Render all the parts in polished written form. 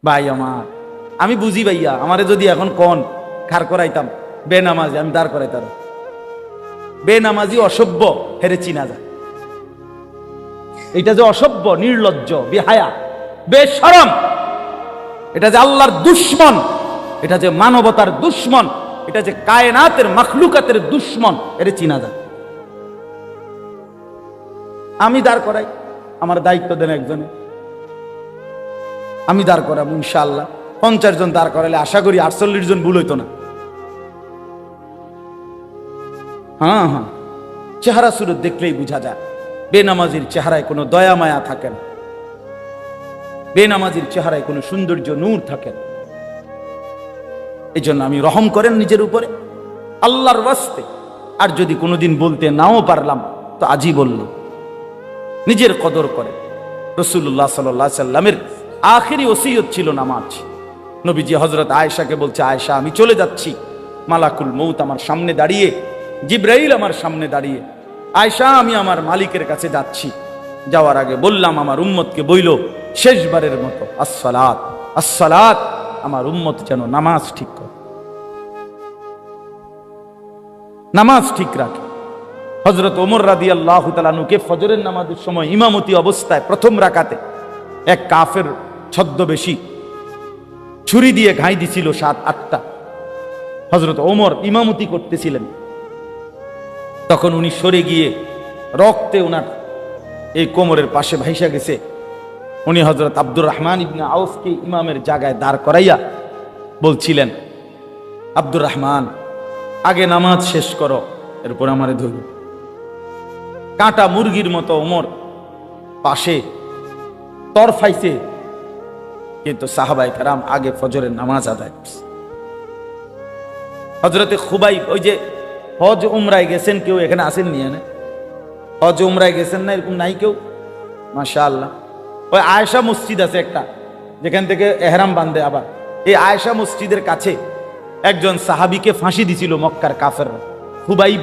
ভাই আমার, আমি বুঝি ভাইয়া, আমারে যদি এখন কন খার করাইতাম বেনামাজি, আমি দাঁড় করাইতাম। বেনামাজি অসভ্য হেরে চিনা যায়। এটা যে অসভ্য, নির্লজ্জ, বেহায়া, বেশরম, এটা যে আল্লাহর দুশ্মন, এটা যে মানবতার দুশ্মন, এটা যে কায়নাতের মাখলুকাতের দুশ্মন, এর চিনা যায়। আমি দাঁড় করাই, আমার দায়িত্ব দেন একজনে, আমি দাঁড় করাবো ইনশাআল্লাহ। 50 জন দাঁড় করালে আশা করি 48 জন ভুল হইতো না। হ্যাঁ হ্যাঁ, চেহারা সুরত দেখলেই বোঝা যায় বেনামাজির চেহারায় কোনো দয়া মায়া থাকে না, বেনামাজির চেহারায় কোনো সৌন্দর্য নূর থাকে না। এই জন্য আমি রহম করেন নিজের উপরে আল্লাহর ওয়াস্তে। আর যদি কোনোদিন বলতে নাও পারলাম তো আজই বললো, নিজের কদর করে। রাসূলুল্লাহ সাল্লাল্লাহু আলাইহি সাল্লামের আখেরি ওসিয়ত ছিল নামাজ। নবীজি হযরত আয়েশাকে বলছে, আয়েশা আমি চলে যাচ্ছি, মালাকুল মউত আমার সামনে দাঁড়িয়ে, জিবরাইল আমার সামনে দাঁড়িয়ে, আয়েশা আমি আমার মালিকের কাছে যাচ্ছি। যাওয়ার আগে বললাম আমার উম্মতকে বইল শেষবারের মতো, আসসালাত আসসালাত, আমার উম্মত যেন নামাজ ঠিক করে, নামাজ ঠিক রাখে। হযরত ওমর রাদিয়াল্লাহু তাআলা আনহুকে ফজরের নামাজের সময় ইমামতি অবস্থায় প্রথম রাকাতে এক কাফের ছদ্মবেশী ছুরি দিয়ে ঘাই দিছিল 7-8টা। হযরত ওমর ইমামতি করতেছিলেন, তখন উনি সরে গিয়ে রক্তে ওনার এই কোমরের পাশে ভাইসা গেছে। উনি হযরত আব্দুর রহমান ইবনে আউফকে ইমামের জায়গায় দাঁড় করাইয়া বলছিলেন, আব্দুর রহমান আগে নামাজ শেষ করো, এরপর আমারে ধরো। কাঁটা মুরগির মতো ওমর পাশে তরফাইছে, কিন্তু সাহাবায়ে কেরাম আগে ফজরের নামাজ আদায় করছে। হযরতে খুবাইব, ওই যে হজ উমরায় গেছেন কেউ, এখানে আসেন নিয়ে না, হজ উমরায় গেছেন না এরকম নাই কেউ? মাশাআল্লাহ। ওই আয়েশা মসজিদ আছে একটা, যেখান থেকে এহরাম বাঁধে। আবার এই আয়েশা মসজিদের কাছে একজন সাহাবীকে ফাঁসি দিছিল মক্কার কাফেররা, খুবাইব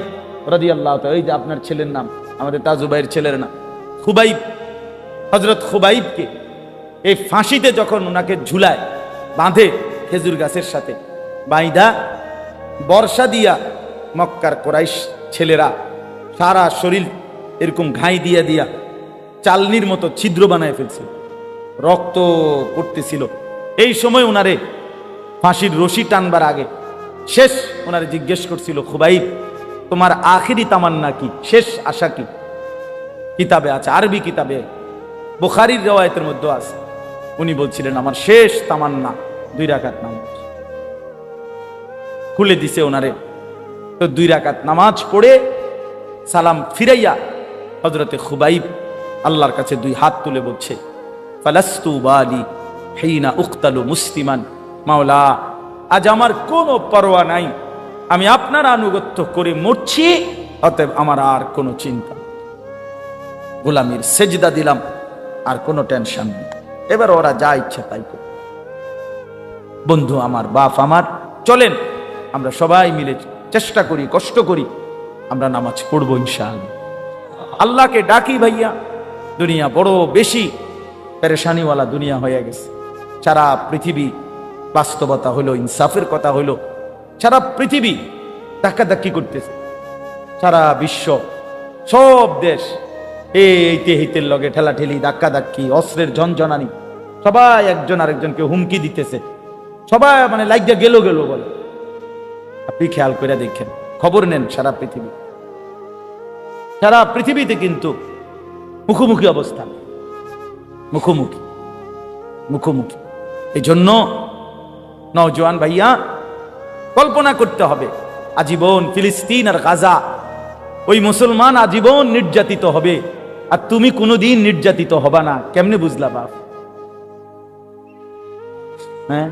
রাদিয়াল্লাহু তাআলা। এই যে আপনার ছেলের নাম, আমাদের তাজুবাইয়ের ছেলের নাম খুবাইব। হযরত খুবাইবকে এই ফাঁসিতে যখন ওনাকে ঝুলায় বাঁধে খেজুর গাছের সাথে বাইদা, বর্ষা দিয়া মক্কার কুরাইশ ছেলেরা সারা শরীর এরকম ঘাই দিয়া দিয়া চালনির মতো ছিদ্র বানায় ফেলছিল, রক্ত পড়তেছিল। এই সময় ওনারে ফাঁসির রশি টানবার আগে শেষ ওনারে জিজ্ঞেস করছিল, খুবাইব তোমার আখিরি তামান্না কি, শেষ আশা কি? কিতাবে আছে, আরবি কিতাবে, বুখারীর riwayতের মধ্যে আছে। উনি বলছিলেন আমার শেষ তামান্না 2 রাকাত নামাজ। খুলে দিছে ওনারে, তো 2 রাকাত নামাজ পড়ে সালাম ফিরাইয়া হযরতে খুবাইব আল্লাহর কাছে 2 হাত তুলে বলছে, ফালাস্তু বালি হিনা উক্তালু মুসলিমান, মাওলা আজ আমার কোনো পরোয়া নাই, আমি আপনার আনুগত্য করে মরছি, অতএব আমার আর কোনো চিন্তা, গোলামির সেজদা দিলাম, আর কোনো টেনশন নেই, এবার ওরা যা ইচ্ছা তাই করে। বন্ধু আমার, বাপ আমার, চলেন আমরা সবাই মিলে চেষ্টা করি, কষ্ট করি, আমরা নামাজ পড়বো ইনশাআল্লাহ। আল্লাহকে ডাকি ভাইয়া, দুনিয়া বড় বেশি পেরেশানিওয়ালা দুনিয়া হয়ে গেছে। সারা পৃথিবী বাস্তবতা হলো, ইনসাফের কথা হলো, সারা পৃথিবী ধাক্কাধাক্কি করতেছে, সারা বিশ্ব সব দেশ এইতে হিতের লগে ঠেলাঠেলি, ধাক্কাধাক্কি, অস্ত্রের ঝনঝনানি, সবাই একজন আরেকজনকে হুমকি দিতেছে, সবাই মানে লাইগা গেল বলে। আপনি খেয়াল করে দেখেন, খবর নেন, সারা পৃথিবীতে কিন্তু মুখোমুখি অবস্থা, মুখোমুখি। এই জন্য নওজোয়ান ভাইয়া কল্পনা করতে হবে, আজীবন ফিলিস্তিন আর গাজা, ওই মুসলমান আজীবন নির্যাতিত হবে, আর তুমি কোনোদিন নির্যাতিত হবা না। কেমনে বুঝলা বাপ? হ্যাঁ,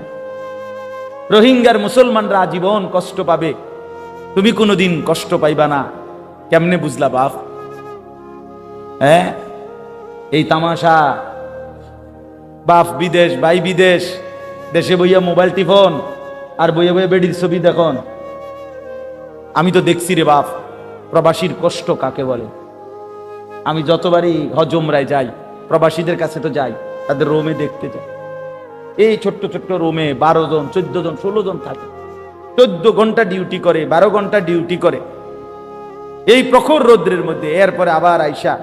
রোহিঙ্গার মুসলমানরা আজীবন কষ্ট পাবে, তুমি কোনোদিন কষ্ট পাইবা না। কেমনে বুঝলা বাপ? হ্যাঁ, এই তামাশা, বাপ বিদেশ, ভাই বিদেশ, দেশে বইয়া মোবাইল টিফোন আর বইয়া বইয়া বেডির ছবি দেখুন। আমি তো দেখছি রে বাপ, প্রবাসীর কষ্ট কাকে বলে। আমি যতবারই হজ উমরায় যাই, প্রবাসীদের কাছে তো যাই, তাদের রোমে দেখতে যাই, এই ছোট্ট ছোট্ট রুমে 12 জন 14 জন 16 জন থাকে, 14 ঘন্টা ডিউটি করে, 12 ঘন্টা ডিউটি করে এই প্রখর রৌদ্রের মধ্যে। এরপরে আবার আইসা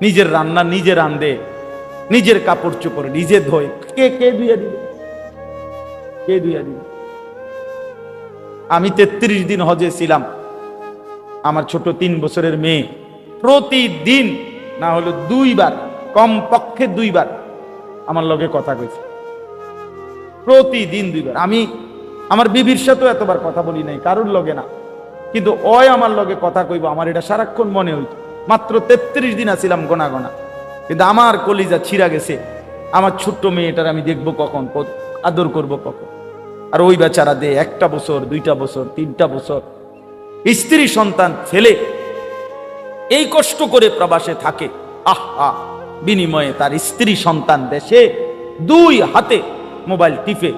নিজের রান্না নিজে রান্ধে, নিজের কাপড় চোপড় নিজে ধোয়। কে ধুইয়া দিবে? কে ধুইয়া দিবে? আমি 33 দিন হজে ছিলাম। আমার ছোট 3 বছরের মেয়ে প্রতিদিন না হলো 2 বার, কমপক্ষে 2 বার আমার লগে কথা কইছে, প্রতিদিন 2 বার। আমি আমার বিবির সাথেও এতবার কথা বলি নাই, কারোর লগে না, কিন্তু ওই আমার লগে কথা কইব আমার এটা সারাক্ষণ মনে হইত। মাত্র 33 দিন আছিলাম গোনা গোনা, কিন্তু আমার কলিজা ছিঁড়া গেছে। আমার ছোট্ট মেয়েটার আমি দেখবো কখন, আদর করব কখন। আর ওই বেচারা দে 1টা বছর 2টা বছর 3টা বছর স্ত্রী সন্তান ছেলে এই কষ্ট করে প্রবাসে থাকে। আহা, বিনিময়ে তার স্ত্রী সন্তান দেশে 2 হাতে মোবাইল টিপে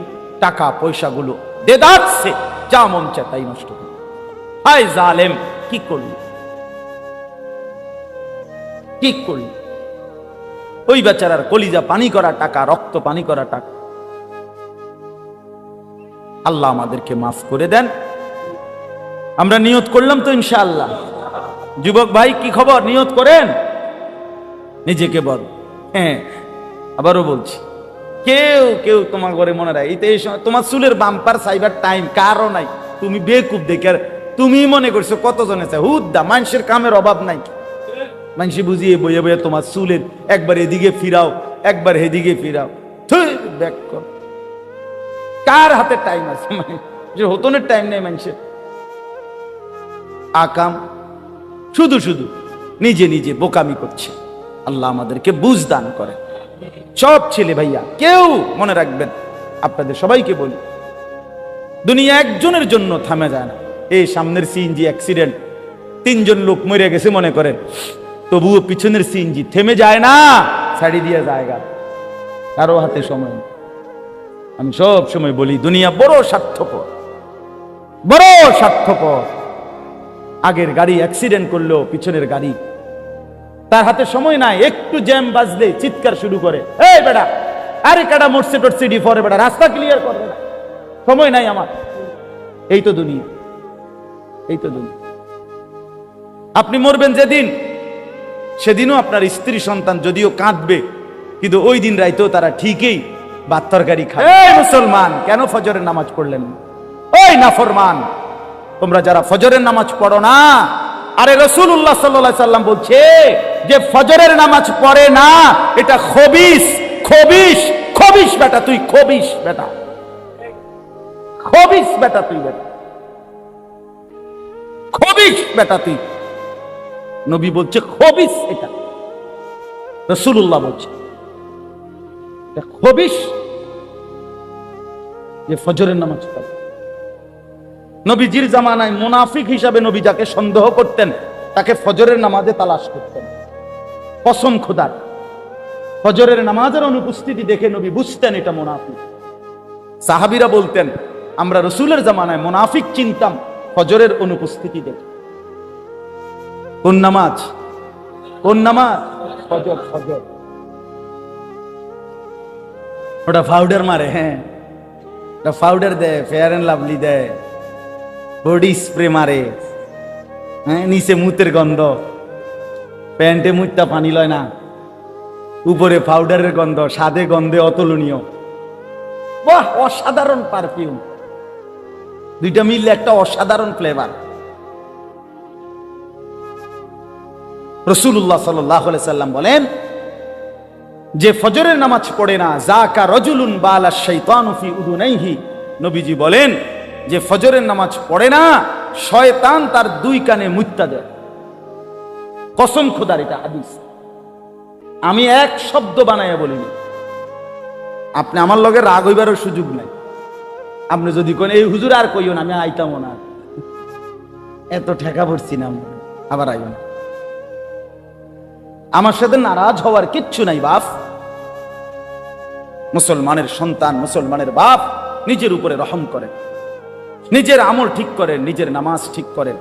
টাকা পয়সাগুলো দেদাচ্ছে, যা মন চায় তাই নষ্ট করে। হায় জালেম, কি করলি, কি করলি? ওই বেচারার কলিজা পানি করা টাকা, রক্ত পানি করা টাকা। আল্লাহ আমাদেরকে মাফ করে দেন। আমরা নিয়ত করলাম তো ইনশাআল্লাহ। যুবক ভাই কি খবর? নিয়ত করেন, নিজেকে বল। হ্যাঁ, আবারও বলছি, কেউ কেউ তোমার ঘরে মনে রাখ, এই সময় তোমার চুলের বাম্পার সাইবার টাইম কারও নাই। তুমি বেকুব দেখে তুমি মনে করছো কতজনে চায়, হুদ্দা মানুষের কামের অভাব নাই। মানুষ বুঝিয়ে বইয়ে বইয়ে তোমার চুলের একবার এদিকে ফিরাও, একবার এদিকে ফিরাও। ব্যাক কর, কার হাতে টাইম আছে? যে হতনের টাইম নেই মানুষের। আকাম শুধু শুধু নিজে নিজে বোকামি করছে। আল্লাহ আমাদেরকে বুঝ দান করে। সব ছেলে ভাইয়া কেউ মনে রাখবেন, আপনাদের সবাইকে বলি, দুনিয়া একজনের জন্য থামে যায় না। এই সামনের সিএনজি অ্যাক্সিডেন্ট, 3 জন লোক মরে গেছে মনে করেন, তবুও পিছনের সিএনজি থেমে যায় না, ছাড়ি দিয়ে জায়গা কারো হাতে সময়। আমি সব সময় বলি, দুনিয়া বড় স্বার্থপর, বড় স্বার্থপর। আগের গাড়ি অ্যাক্সিডেন্ট করলো, পিছনের গাড়ি তার হাতে সময় নাই। একটু জ্যাম বাজলে চিৎকার শুরু করে, এই বেটা, আরে কাটা মরছে টরছে ডিফরে, বেটা রাস্তা ক্লিয়ার করবে না, সময় নাই আমার। এই তো দুনিয়া, এই তো দুনিয়া। আপনি মরবেন যেদিন, সেদিনও আপনার স্ত্রী সন্তান যদিও কাঁদবে, কিন্তু ওই দিন রাইতেও তারা ঠিকই ভাত তরকারি খাবে। এই মুসলমান, কেন ফজরের নামাজ পড়লেন? ওই নাফরমান, তোমরা যারা ফজরের নামাজ পড়ো না, আরে রাসূলুল্লাহ সাল্লাল্লাহু আলাইহি সাল্লাম বলছে যে ফজরের নামাজ পড়ে না এটা খবিস, খবিস, খবিস বেটা, তুই খবিস বেটা, খবিস বেটা, তুই বেটা, খবিস বেটা তুই। নবী বলছে খবিস, এটা রাসূলুল্লাহ বলছে এটা খবিস যে ফজরের নামাজ পড়ে। নবীজির জামানায় মুনাফিক হিসাবে নবী যাকে সন্দেহ করতেন তাকে ফজরের নামাজে তালাশ করতেন। কসম খোদার, ফজরের নামাজের অনুপস্থিতি দেখে নবী বুঝতেন এটা মুনাফিক। সাহাবীরা বলতেন আমরা রাসূলের জামানায় মুনাফিক চিনতাম ফজরের অনুপস্থিতি দেখে। কোন নামাজ? কোন নামাজ? ফজর। ফজর ওটা পাউডার মারে, হ্যাঁ ওটা পাউডার দেয়, ফেয়ার এন্ড লাভলি দেয়, বডি স্প্রে মারে, হ্যাঁ নিচে মুতের গন্ধ, প্যান্টে মুতটা পানি লয় না, উপরে পাউডারের গন্ধ, স্বাদে গন্ধে অতুলনীয়। বাহ, অসাধারণ পারফিউম, দুইটা মিললে একটা অসাধারণ ফ্লেভার। রাসূলুল্লাহ সাল্লাল্লাহু আলাইহি সাল্লাম বলেন যে ফজরের নামাজ পড়ে না, যাকা রাজুলুন বালা শাইতানু ফি উদুনাইহি, নবীজি বলেন যে ফজরের নামাজ পড়ে না, শয়তান তার 2 কানে মুত্তা দেয়। কসম খোদার, এটা হাদিস, আমি এক শব্দ বানাইয়া বলিনি। আপনি আমার লগে রাগ হইবারও সুযোগ নাই। আপনি যদি কোন এই হুজুর আর কইও না, আমি আইতাম না, এত ঠেকা পড়ছি না, আবার আইব না। আমার সাথে নারাজ হওয়ার কিচ্ছু নাই বাপ। মুসলমানের সন্তান, মুসলমানের বাপ নিজের উপরে রহম করেন, নিজের আমল ঠিক করেন, নিজের নামাজ ঠিক করেন।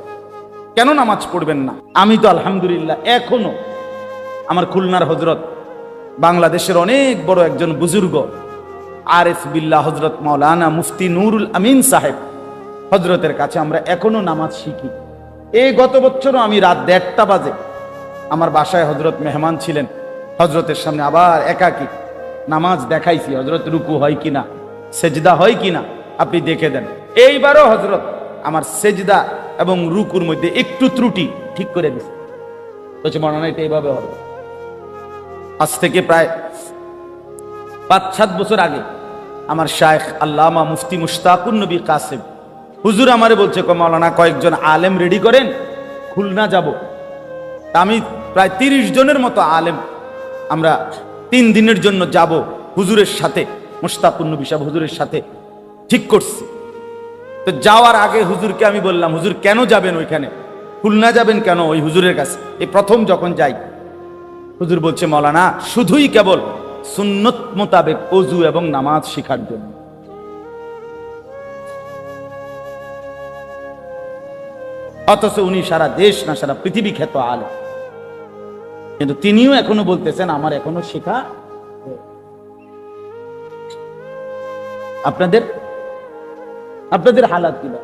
কেন নামাজ পড়বেন না? আমি তো আলহামদুলিল্লাহ এখনো আমার খুলনার হযরত, বাংলাদেশের অনেক বড় একজন বুজুর্গ, আরিফ বিল্লাহ হযরত মাওলানা মুফতি নুরুল আমিন সাহেব হযরতের কাছে আমরা এখনো নামাজ শিখি। এই গত বছরও আমি রাত 1:30 বাজে আমার বাসায় হযরত মেহমান ছিলেন, হযরতের সামনে আবার একাকী নামাজ দেখাইছি, হযরত রুকু হয় কিনা, সেজদা হয় কিনা আপনি দেখে দেন। এইবারও হযরত আমার সেজদা এবং রুকুর মধ্যে একটু ত্রুটি ঠিক করে দিচ্ছে, বলছে মনে হয় এটা এইভাবে হবে। আজ থেকে প্রায় 5-7 বছর আগে আমার শায়েখ আল্লামা মুফতি মুশতাকুন নবী কাসেম হুজুর আমারে বলছে, মাওলানা কয়েকজন আলেম রেডি করেন, খুলনা যাব। আমি প্রায় 30 জনের মতো আলেম আমরা 3 দিনের জন্য যাব হুজুরের সাথে, মুশতাকুন নবী সাহেব হুজুরের সাথে ঠিক করছি। তো যাওয়ার আগে হুজুরকে আমি বললাম, হুজুর কেন যাবেন ওইখানে, খুলনা যাবেন কেন ওই হুজুরের কাছে? এই প্রথম যখন যাই, হুজুর বলছে মাওলানা শুধুই কেবল সুন্নত মোতাবেক ওযু এবং নামাজ শেখার জন্য। অথচ উনি সারা দেশ না সারা পৃথিবী খ্যাত আলেম, কিন্তু তিনিও এখনো বলতেছেন আমার এখনো শেখা। আপনাদের আপনাদের হালাত কিনা?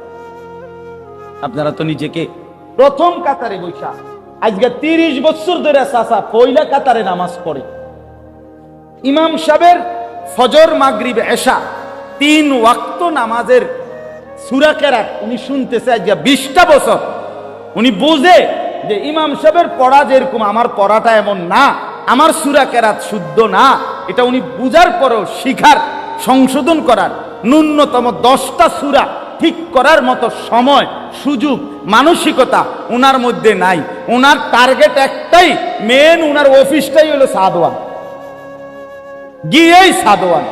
আপনারা তো নিজেকে প্রথম কাতারে বৈশা আজকে 30 বছর ধরে চাচা পয়লা কাতারে নামাজ পড়ে, ইমাম সাহেবের ফজর মাগরিব এশা 3 ওয়াক্ত নামাজের সূরা কেরাত উনি শুনতেছে আজকে 20টা বছর। উনি বুঝে যে ইমাম সাহেবের পড়া যেরকম আমার পড়াটা এমন না, আমার সূরা কেরাত শুদ্ধ না, এটা উনি বুঝার পরেও শিখার সংশোধন করার ন্যূনতম 10টা সূরা ঠিক করার মতো সময় সুযোগ মানসিকতা উনার মধ্যে নাই। উনার টার্গেট একটাই, মেন উনার অফিসটাই হলো সাদওয়ান, গিয়েই সাদওয়ান,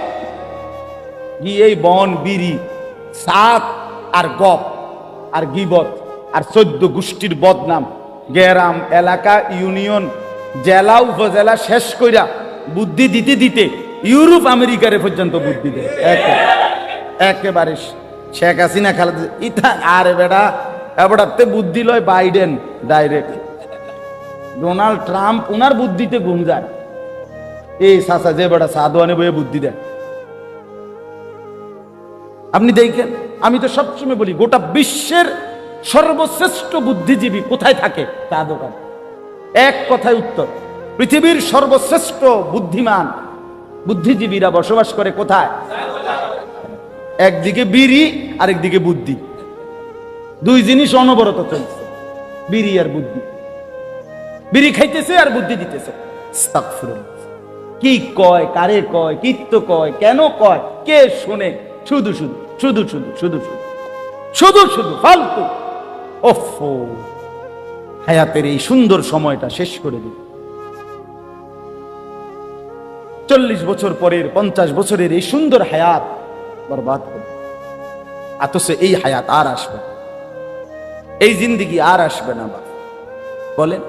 গিয়েই বন বিড়ি সাত আর গপ আর গিবত আর 14 গোষ্ঠীর বদনাম, গ্রাম এলাকা ইউনিয়ন জেলা উপজেলা শেষ কইরা বুদ্ধি দিতে দিতে ইউরোপ আমেরিকারে পর্যন্ত বুদ্ধি দেয় একেবারে। শেখ হাসিনা খালেদা ইথা আর বেড়া এবারতে বুদ্ধি লয় বাইডেন ডাইরেক্ট, ডোনাল্ড ট্রাম্প উনার বুদ্ধিতে গুম যায়। এই সাসা যে বেড়া সাদওয়ানে বইয়ে বুদ্ধি দেয়। আপনি দেখেন, আমি তো সবসময় বলি গোটা বিশ্বের সর্বশ্রেষ্ঠ বুদ্ধিজীবী কোথায় থাকে? তা দোকান। এক কথায় উত্তর, পৃথিবীর সর্বশ্রেষ্ঠ বুদ্ধিমান বুদ্ধিজীবীরা বসবাস করে কোথায়? একদিকে বিড়ি আরেকদিকে বুদ্ধি, দুই জিনিস অনবরত চলছে, বিড়ি আর বুদ্ধি। বিড়ি খাইতেছে আর বুদ্ধি দিতেছে। আস্তাগফিরুল্লাহ। কি কয়, কারে কয়, কিত্ত কয়, কেন কয়, কে শুনে? শুধু শুধু শুধু শুধু শুধু শুধু শুধু শুধু ফালতু। ওফো, হায়াতের এই সুন্দর সময়টা শেষ করে দিল। 40 বছর পরের 50 বছরের এই সুন্দর হায়াত বরবাদ করে। অথচ এই হায়াত আর আসবে না, এই জিন্দেগি আর আসবে না। বলেন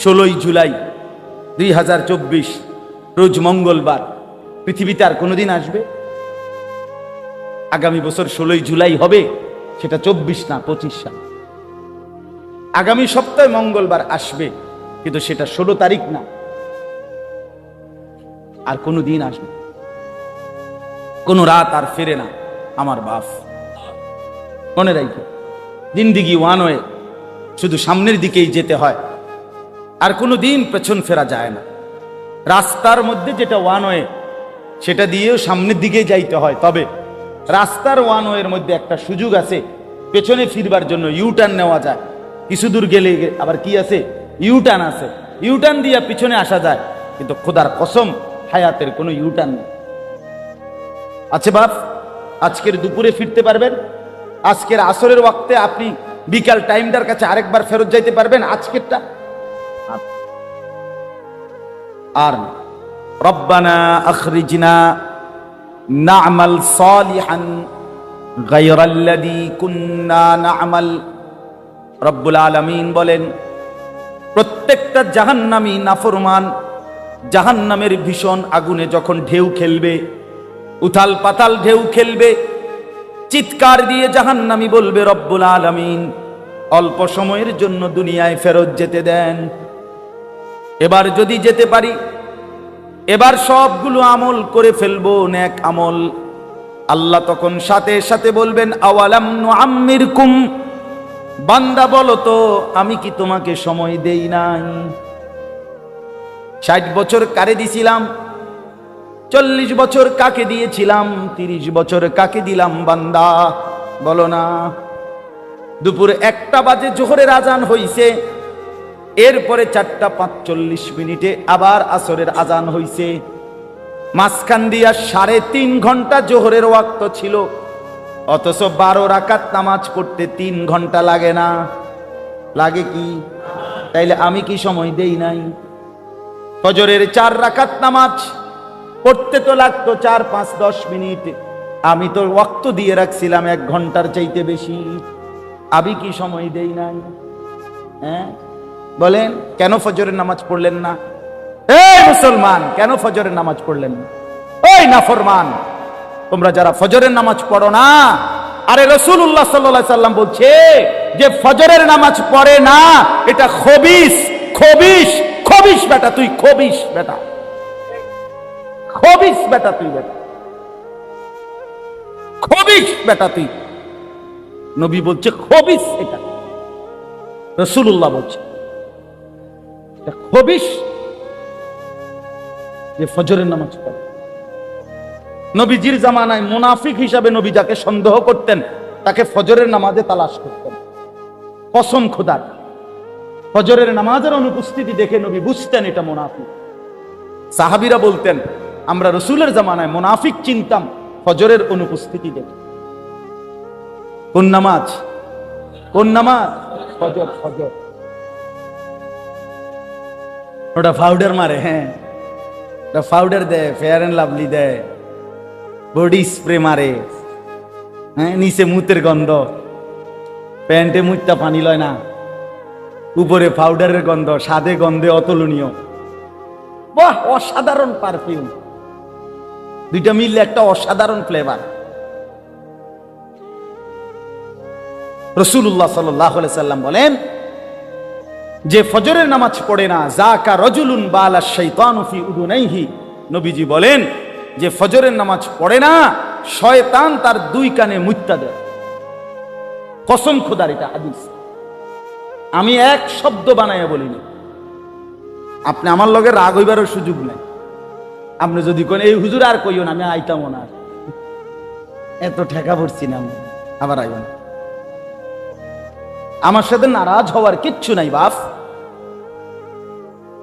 16ই জুলাই 2024 রোজ মঙ্গলবার পৃথিবীতে আর কোনোদিন আসবে? আগামী বছর 16ই জুলাই হবে, সেটা 24 না 25 সাল। আগামী সপ্তাহে মঙ্গলবার আসবে, কিন্তু সেটা 16 তারিখ না, আর কোনো দিন আসবে, কোন রাত আর ফিরে না। আমার বাপ, মনে রাখবে জিন্দেগি ওয়ান ওয়ে, শুধু সামনের দিকেই যেতে হয়, আর কোনো দিন পেছন ফেরা যায় না। রাস্তার মধ্যে যেটা ওয়ান ওয়ে, সেটা দিয়েও সামনের দিকে যাইতে হয়, তবে রাস্তার ওয়ান ওয়ের মধ্যে একটা সুযোগ আছে, পেছনে ফিরবার জন্য ইউটার্ন নেওয়া যায়। কিছু দূর গেলে আবার কি আছে, ইউটার্ন আছে, ইউটার্ন দিয়ে পিছনে আসা যায়। কিন্তু খোদার কসম, হায়াতের কোনো ইউটার্ন নেই। আছে বাপ, আজকের দুপুরে ফিরতে পারবেন? আজকের আসরের ওয়াক্তে আপনি বিকাল টাইমটার কাছে আরেকবার ফেরত যাইতে পারবেন? আজকেরটা আর রব্বানা আখরিজনা না'মাল সালিহান গায়রাল্লাযী কুন্না না'মাল। রব্বুল আলামিন বলেন, প্রত্যেকটা জাহান্নামী নাফরমান জাহান্নামের ভীষণ আগুনে যখন ঢেউ খেলবে, উথাল পাতাল ঢেউ খেলবে, চিৎকার দিয়ে জাহান্নামী বলবে, রব্বুল আলামিন অল্প সময়ের জন্য দুনিয়ায় ফেরত যেতে দেন। এবার যদি যেতে পারি এবার সবগুলো আমল করে ফেলবো, নেক আমল। আল্লাহ তখন সাথে সাথে বলবেন, আওয়ালাম নুআম্মিরকুম, বান্দা বলো তো আমি কি তোমাকে সময় দেই নাই? 60 বছর কারে দিছিলাম? 40 বছর কাকে দিয়েছিলাম? 30 বছর কাকে দিলাম? বান্দা বলো না। দুপুর 1টা বাজে জোহরের আজান হইছে, এরপরে 4টা 45 আবার আসরের আজান হইছে, মাঝখান দিয়া 3.5 ঘন্টা জোহরের ওয়াক্ত ছিল, অথচ 12 রাকাত নামাজ পড়তে 3 ঘন্টা লাগে না? লাগে কি? তাইলে আমি কি সময় দেই নাই? ফজরের 4 রাকাত নামাজ পড়তে তো লাগতো 4, 5, 10 মিনিট, আমি তো ওয়াক্ত দিয়ে রাখছিলাম 1 ঘন্টার চাইতে বেশি। আমি কি সময় দেই নাই? হ্যাঁ বলেন, কেন ফজরের নামাজ পড়লেন না? এই মুসলমান, কেন ফজরের নামাজ পড়লেন না? ওই নাফরমান, তোমরা যারা ফজরের নামাজ পড়ো না, আরে রাসূলুল্লাহ সাল্লাল্লাহু আলাইহি সাল্লাম বলছে যে ফজরের নামাজ পড়ে না এটা খবিস। খবিস, খবিস বেটা তুই, খবিস বেটা, খবিস বেটা তুই, বেটা খবিস বেটা তুই। নবী বলছে খবিস, এটা রাসূলুল্লাহ বলছে খবিস যে ফজরের নামাজ পড়ে। নবীজির জামানায় মুনাফিক হিসাবে নবী যাকে সন্দেহ করতেন তাকে ফজরের নামাজে তালাশ করতেন। কসম খোদার, ফজরের নামাজের অনুপস্থিতি দেখে নবী বুঝতেন এটা মুনাফিক। সাহাবীরা বলতেন আমরা রাসূলের জামানায় মুনাফিক চিনতাম ফজরের অনুপস্থিতি দেখে। কোন নামাজ? কোন নামাজ? ফজর। ফজর ওটা পাউডার মারে, হ্যাঁ ওটা পাউডার দেয়, ফেয়ার এন্ড লাভলি দেয়, বডি স্প্রে মারে, হ্যাঁ নিচে মুতের গন্ধ, প্যান্টে মুতটা পানি লয় না, উপরে পাউডারের গন্ধ, স্বাদে গন্ধে অতুলনীয়। বাহ, অসাধারণ পারফিউম, দুইটা মিললে একটা অসাধারণ ফ্লেভার। রাসূলুল্লাহ সাল্লাল্লাহু আলাইহি সাল্লাম বলেন যে ফজরের নামাজ পড়ে না, যাকা রাজুলুন বালা শাইতানু ফি উদুনাইহি, নবীজি বলেন যে ফজরের নামাজ পড়ে না শয়তান তার 2 কানে মুত্তা দেয়। কসম খোদার, এটা হাদিস, আমি এক শব্দ বানাইয়া বলিনি। আপনি আমার লগে রাগ হইবারও সুযোগ নেই। আপনি যদি কোন এই হুজুর আর কইও না, আমি আইতামও না, এত ঠেকা পড়ছি না, আবার আইব না। আমার সাথে নারাজ হওয়ার কিচ্ছু নাই বাপ।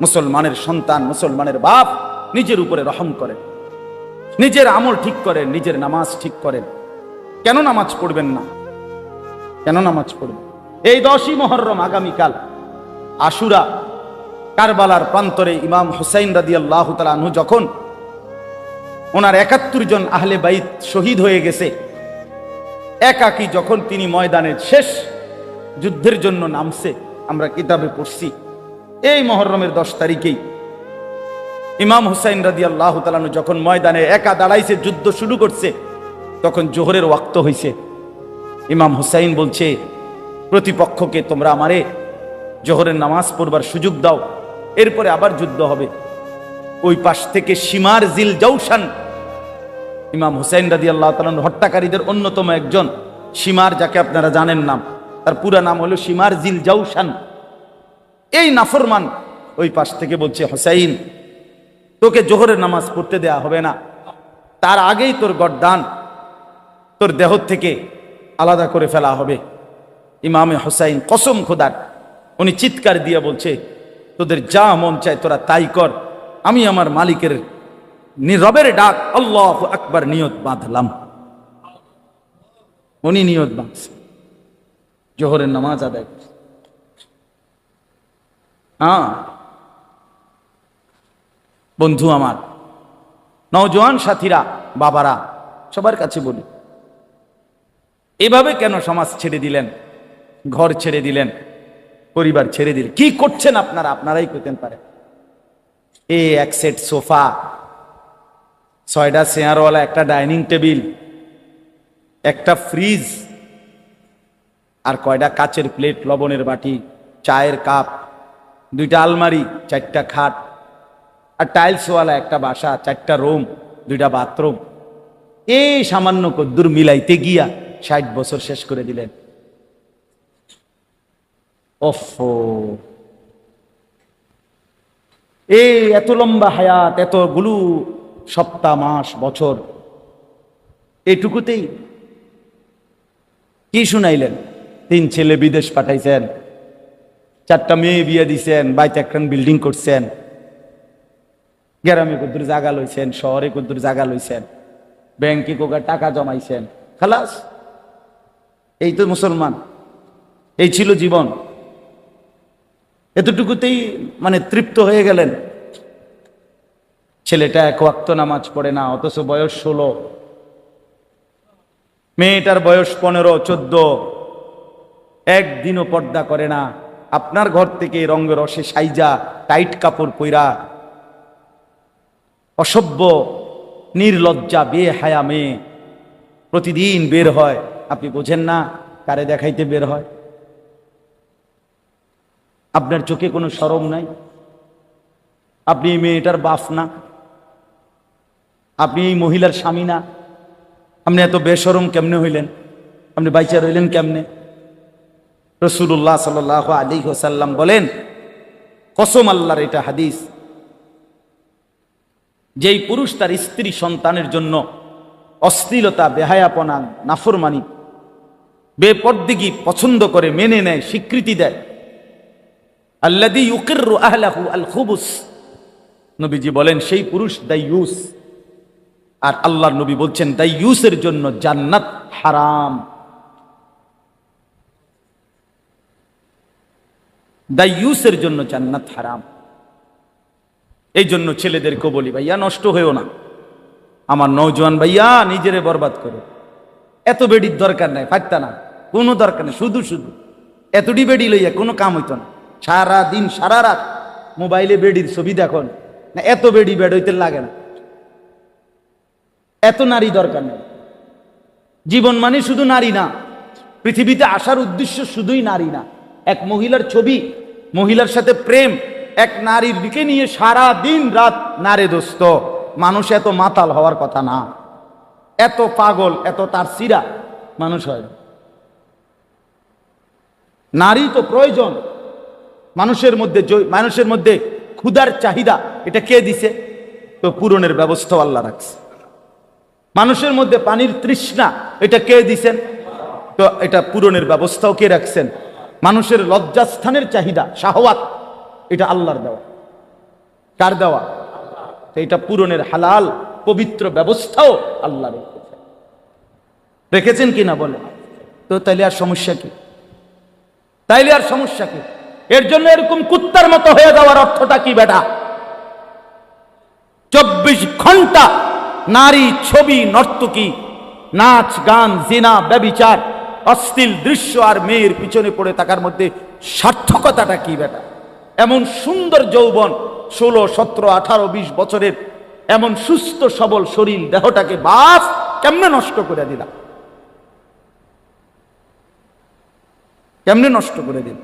মুসলমানের সন্তান, মুসলমানের বাপ নিজের উপরে রহম করেন, নিজের আমল ঠিক করেন, নিজের নামাজ ঠিক করেন। কেন নামাজ পড়বেন না? কেন নামাজ পড়বেন? এই 10ই মুহররম আগামীকাল আশুরা, কারবালার প্রান্তরে ইমাম হুসাইন রাদিয়াল্লাহু তাআলা আনহু যখন ওনার 71 জন আহলে বাইত শহীদ হয়ে গেছে, একাকী যখন তিনি ময়দানের শেষ যুদ্ধের জন্য নামছে, আমরা কিতাবে পড়ছি এই মুহররমের 10 তারিখেই ইমাম হুসাইন রাদিয়াল্লাহু তাআলা আনহু যখন ময়দানে একা দাঁড়াইছে, যুদ্ধ শুরু করছে, তখন জোহরের ওয়াক্ত হইছে। ইমাম হুসাইন বলছে প্রতিপক্ষকে, তোমরা আমারে জোহরের নামাজ পড়বার সুযোগ দাও, এরপরে আবার যুদ্ধ হবে। ওই পাশ থেকে শিমার জিল জাউশান, ইমাম হুসাইন রাদিয়াল্লাহু তাআলা আনহু হত্যাকারীদের অন্যতম একজন, শিমার, যাকে আপনারা জানেন নাম, তার পুরা নাম হলো শিমার জিল জাউশান। এই নাফরমান ওই পাশ থেকে বলছে, হুসাইন তোকে জোহরের নামাজ পড়তে দেয়া হবে না, তার আগেই তোর গর্দান তোর দেহ থেকে আলাদা করে ফেলা হবে। ইমামে হুসাইন কসম খোদার, উনি চিৎকার দিয়ে বলছে, তোদের যা মন চায় তোরা তাই কর, আমি আমার মালিকের রবের ডাক আল্লাহু আকবার নিয়ত বাঁধলাম। উনি নিয়ত বাঁধছে, জোহরের নামাজ আদায় করছে। হ্যাঁ বন্ধু আমার, নওজোয়ান সাথীরা, বাবারা, সবার কাছে বলি, এভাবে কেন সমাজ ছেড়ে দিলেন, ঘর ছেড়ে দিলেন, পরিবার ছেড়ে দিলেন? কি করছেন আপনারা? আপনারাই করতেন পারে। এই 1 সেট সোফা, 6টা চেয়ারওয়ালা, একটা ডাইনিং টেবিল, একটা ফ্রিজ, আর কয়টা কাচের প্লেট, লবণের বাটি, চায়ের কাপ, 2টা আলমারি, 4টা খাট, আর টাইলসওয়ালা একটা বাসা, 4টা রুম, 2টা বাথরুম, এই সামান্য কদ্দুর মিলাইতে গিয়া 60 বছর শেষ করে দিলেন। ওফো, এই এত লম্বা হায়াত, এতগুলো সপ্তাহ, মাস, বছর, এইটুকুতেই কি শুনাইলেন? 3 ছেলে বিদেশ পাঠাইছেন, 4টা মেয়ে বিয়ে দিছেন, বাইতে একখান বিল্ডিং করছেন, গ্রামে কদ্দুর জায়গা লইছেন, শহরে কদ্দুর জায়গা লইছেন, ব্যাংকে কোকার টাকা জমাইছেন, খালাস। এই তো মুসলমান, এই ছিল জীবন। এতটুকুতেই মানে তৃপ্ত হয়ে গেলেন। ছেলেটা 1 ওয়াক্ত নামাজ পড়ে না, অথচ বয়স 16, মেয়েটার বয়স 15, 14, একদিনও পর্দা করে না। আপনার ঘর থেকে রঙে রসে সাইজা টাইট কাপড় পইরা অসভ্য নির্লজ্জা বেহায়া মেয়ে প্রতিদিন বের হয়। আপনি বোঝেন না কারে দেখাইতে বের হয়? আপনার চোখে কোনো শরম নাই? আপনি এই মেয়েটার বাপ না? আপনি এই মহিলার স্বামী না? আপনি এত বেশরম কেমনে হইলেন? আপনি বাইচা রইলেন কেমনে? রাসূলুল্লাহ সাল্লাল্লাহু আলাইহি ওয়াসাল্লাম বলেন, কসম আল্লাহর, এটা হাদিস, যেই পুরুষ তার স্ত্রী সন্তানের জন্য অশ্লীলতা, বেহায়াপনা, নাফরমানি, বেপরদিগি পছন্দ করে, মেনে নেয়, স্বীকৃতি দেয়, আল্লাযী ইউকিররু আহলাহু আল খুবুস, নবীজি বলেন সেই পুরুষ দাইয়ুস। আর আল্লাহর নবী বলছেন দাইয়ুসের জন্য জান্নাত হারাম। দাইয়ুসের জন্য জান্নাত হারাম। এই জন্য ছেলেদেরকে বলি, ভাইয়া নষ্ট হয়েও না, আমার নওজোয়ান ভাইয়া নিজেরে বরবাদ করে। এত বেডির দরকার নাই, ফাটতা না, কোনো দরকার নেই। শুধু শুধু এতটি বেডি লইয়া কোনো কাম হইতো না। সারা দিন সারা রাত মোবাইলে বেডির ছবি দেখুন না, এত বেডি বেড হইতে লাগে না। এত নারী দরকার নেই। জীবন মানে শুধু নারী না, পৃথিবীতে আসার উদ্দেশ্য শুধুই নারী না। এক মহিলার ছবি, মহিলার সাথে প্রেম, এক নারীর দিকে নিয়ে সারা দিন রাত নারে দোস্ত। মানুষ এত মাতাল হওয়ার কথা না, এত পাগল, এত তার সিরা মানুষ হয়। নারী তো প্রয়োজন মানুষের মধ্যে। মানুষের মধ্যে ক্ষুধার চাহিদা, এটা কে দিছে? তো পূরণের ব্যবস্থা আল্লাহ রাখছে। মানুষের মধ্যে পানির তৃষ্ণা, এটা কে দিছেন? তো এটা পূরণের ব্যবস্থাও কে রাখছেন? মানুষের লজ্জাস্থানের চাহিদা, শাহওয়াত, এটা আল্লাহর দেওয়া। কার দেওয়া? তো এটা পূরণের হালাল পবিত্র ব্যবস্থাও আল্লাহ রেখেছেন। রেখেছেন কিনা বলে? তো তাইলে আর সমস্যা কি? তাইলে আর সমস্যা কি? এর জন্য এরকম কুত্তার মতো হয়ে যাওয়ার অর্থটা কি বেটা? 24 ঘন্টা নারী, ছবি, নর্তকী, নাচ, গান, জিনা, ব্যভিচার, অশ্লীল দৃশ্য আর মেয়ের পিছনে পড়ে থাকার মধ্যে সার্থকতাটা কি বেটা? এমন সুন্দর যৌবন, 16, 17, 18, 20 বছরের এমন সুস্থ সবল শরীর দেহটাকে বাস কেমনে নষ্ট করে দিলাম? কেমনে নষ্ট করে দিল?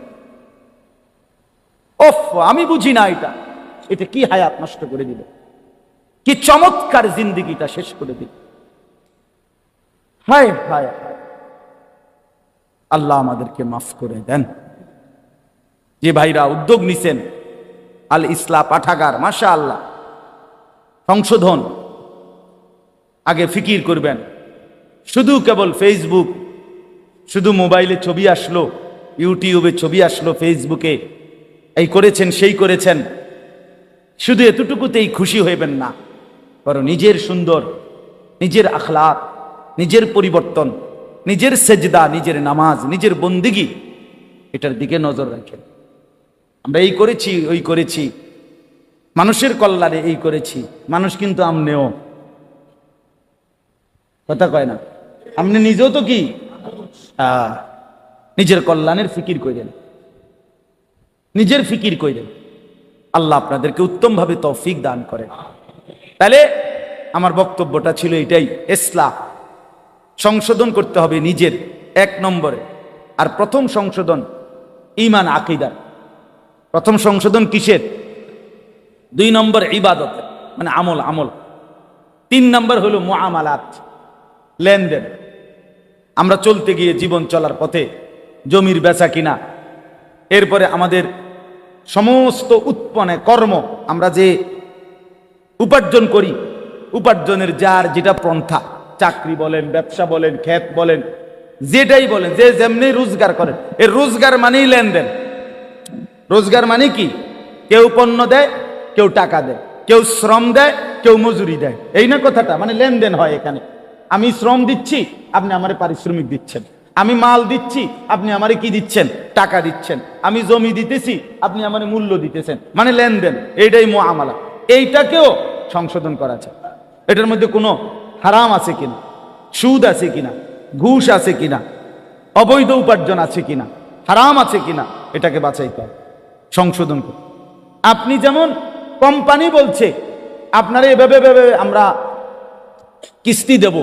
ওফ, আমি বুঝি না এটা। এটা কি হায়াত নষ্ট করে দিল, কি চমৎকার জিন্দেগিটা শেষ করে দিল। হায় হায় হায়, আল্লাহ আমাদেরকে মাফ করে দেন। যে ভাইরা উদ্যোগ নিছেন, আল ইসলাহ পাঠাগার, মাশাআল্লাহ, সংশোধন, আগে ফিকির করবেন। শুধু কেবল ফেসবুক, শুধু মোবাইলে ছবি আসলো, ইউটিউবে ছবি আসলো, ফেসবুকে এই করেছেন সেই করেছেন, শুধু এতটুকুতেই খুশি হইবেন না। বরং নিজের সুন্দর, নিজের আখলাক, নিজের পরিবর্তন, নিজের সেজদা, নিজের নামাজ, নিজের বন্দিগি, এটার দিকে নজর রাখেন। আমরা এই করেছি, ওই করেছি, মানুষের কল্যাণে এই করেছি। মানুষ কিন্তু আমনেও, কথা কয় না, আপনি নিজেও তো কি নিজের কল্যাণের ফিকির করেন, নিজের ফিকির করেন। আল্লাহ আপনাদেরকে উত্তমভাবে তৌফিক দান করেন। তাহলে আমার বক্তব্যটা ছিল এটাই, ইসলাহ, সংশোধন করতে হবে নিজের 1 নম্বরে। আর প্রথম সংশোধন ঈমান, আকীদা। প্রথম সংশোধন কিসের? 2 নম্বর ইবাদত, মানে আমল আমল। 3 নম্বর হলো মুআমালাত, লেনদেন। আমরা চলতে গিয়ে জীবন চলার পথে জমির বেচা কিনা, এরপরে আমাদের সমস্ত উৎপন্ন কর্ম, আমরা যে উপার্জন করি, উপার্জনের যার যেটা পন্থা, চাকরি বলেন, ব্যবসা বলেন, ক্ষেত বলেন, যেটাই বলেন, যে যেমনি রোজগার করেন, এর রোজগার মানেই লেনদেন। রোজগার মানে কি? কেউ পণ্য দেয়, কেউ টাকা দেয়, কেউ শ্রম দেয়, কেউ মজুরি দেয়, এই না কথাটা? মানে লেনদেন হয় এখানে। আমি শ্রম দিচ্ছি, আপনি আমারে পারিশ্রমিক দিচ্ছেন। আমি মাল দিচ্ছি, আপনি আমারে কি দিচ্ছেন? টাকা দিচ্ছেন। আমি জমি দিতেছি, আপনি আমারে মূল্য দিতেছেন, মানে লেনদেন। এইটাই মুআমালা। এইটাকেও সংশোধন করা আছে। এটার মধ্যে কোনো হারাম আছে কিনা, সুদ আছে কিনা, ঘুষ আছে কিনা, অবৈধ উপার্জন আছে কিনা, হারাম আছে কিনা, এটাকে বাছাইতে হবে, সংশোধন করতে। আপনি যেমন কোম্পানি বলছে আপনারা এভাবে আমরা কিস্তি দেব,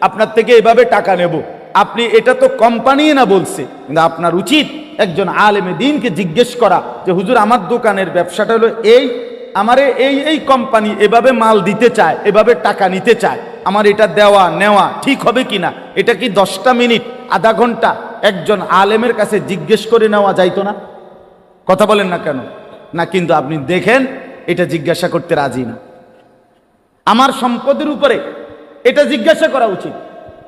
আপনার থেকে এভাবে টাকা নেব, আপনি এটা তো কোম্পানি না বলছে, কিন্তু আপনার উচিত একজন আলেমে দ্বীনকে জিজ্ঞেস করা যে হুজুর আমার দোকানের ব্যবসাটা হলো এই, আমারে এই এই কোম্পানি এভাবে মাল দিতে চায়, এভাবে টাকা নিতে চায়, আমার এটা দেওয়া নেওয়া ঠিক হবে কিনা? এটা কি 10টা মিনিট, আধা ঘন্টা একজন আলেমের কাছে জিজ্ঞেস করে নেওয়া যাইতো না? কথা বলেন না কেন? না, কিন্তু আপনি দেখেন এটা জিজ্ঞাসা করতে রাজি না। আমার সম্পদের উপরে এটা জিজ্ঞাসা করা উচিত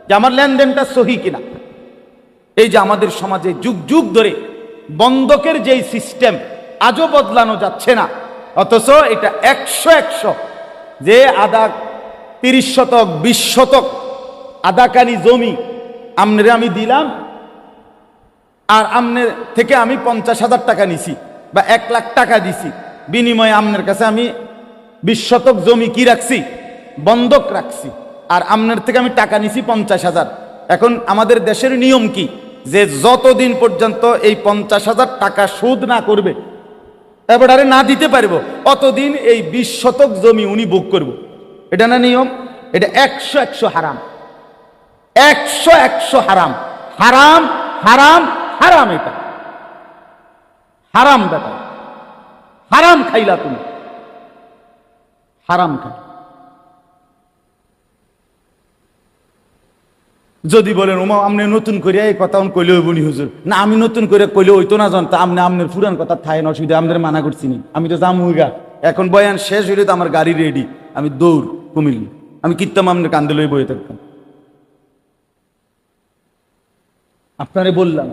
যে আমার লেনদেনটা সহি কিনা। এই যে আমাদের সমাজে যুগ যুগ ধরে বন্ধকের যেই সিস্টেম আজও বদলানো যাচ্ছে না, অথচ এটা 100 যে আধা 30 শতক 20 শতক আধাকানি জমি আমনেরে আমি দিলাম, আর আমনের থেকে আমি 50,000 টাকা নিছি বা 1 লাখ টাকা দিছি, বিনিময়ে আমনের কাছে আমি 20 শতক জমি কি রাখছি? বন্ধক রাখছি, আর আমনের থেকে আমি টাকা নিছি 50,000। এখন আমাদের দেশের নিয়ম কি? যে যতদিন পর্যন্ত এই 50,000 টাকা সুদ না করবে, এবারে না দিতে পারবো, অতদিন এই 20 শতক জমি উনি ভোগ করব। এটা না নিয়ম? এটা 100 হারাম, 100 হারাম, হারাম হারাম হারাম। এটা হারাম ব্যাপার, হারাম খাইলা তুমি, হারাম খাই। যদি বলেন ওমা আপনি নতুন করে এই কথা কইলে হইবনি হুজুর, না আমি নতুন করে কইলে হইতো না, জানতো আপনি আপনার পুরান কথা থাই না, অসুবিধা, আমাদের মানা করছি নি, আমি তো জামুগা। এখন বয়ান শেষ হইলে তো আমার গাড়ি রেডি, আমি দৌড় কুমিল্লা, আমি কিত্তাম আপনার কান্দে লই বয়ে থাকতাম। আপনারে বললাম।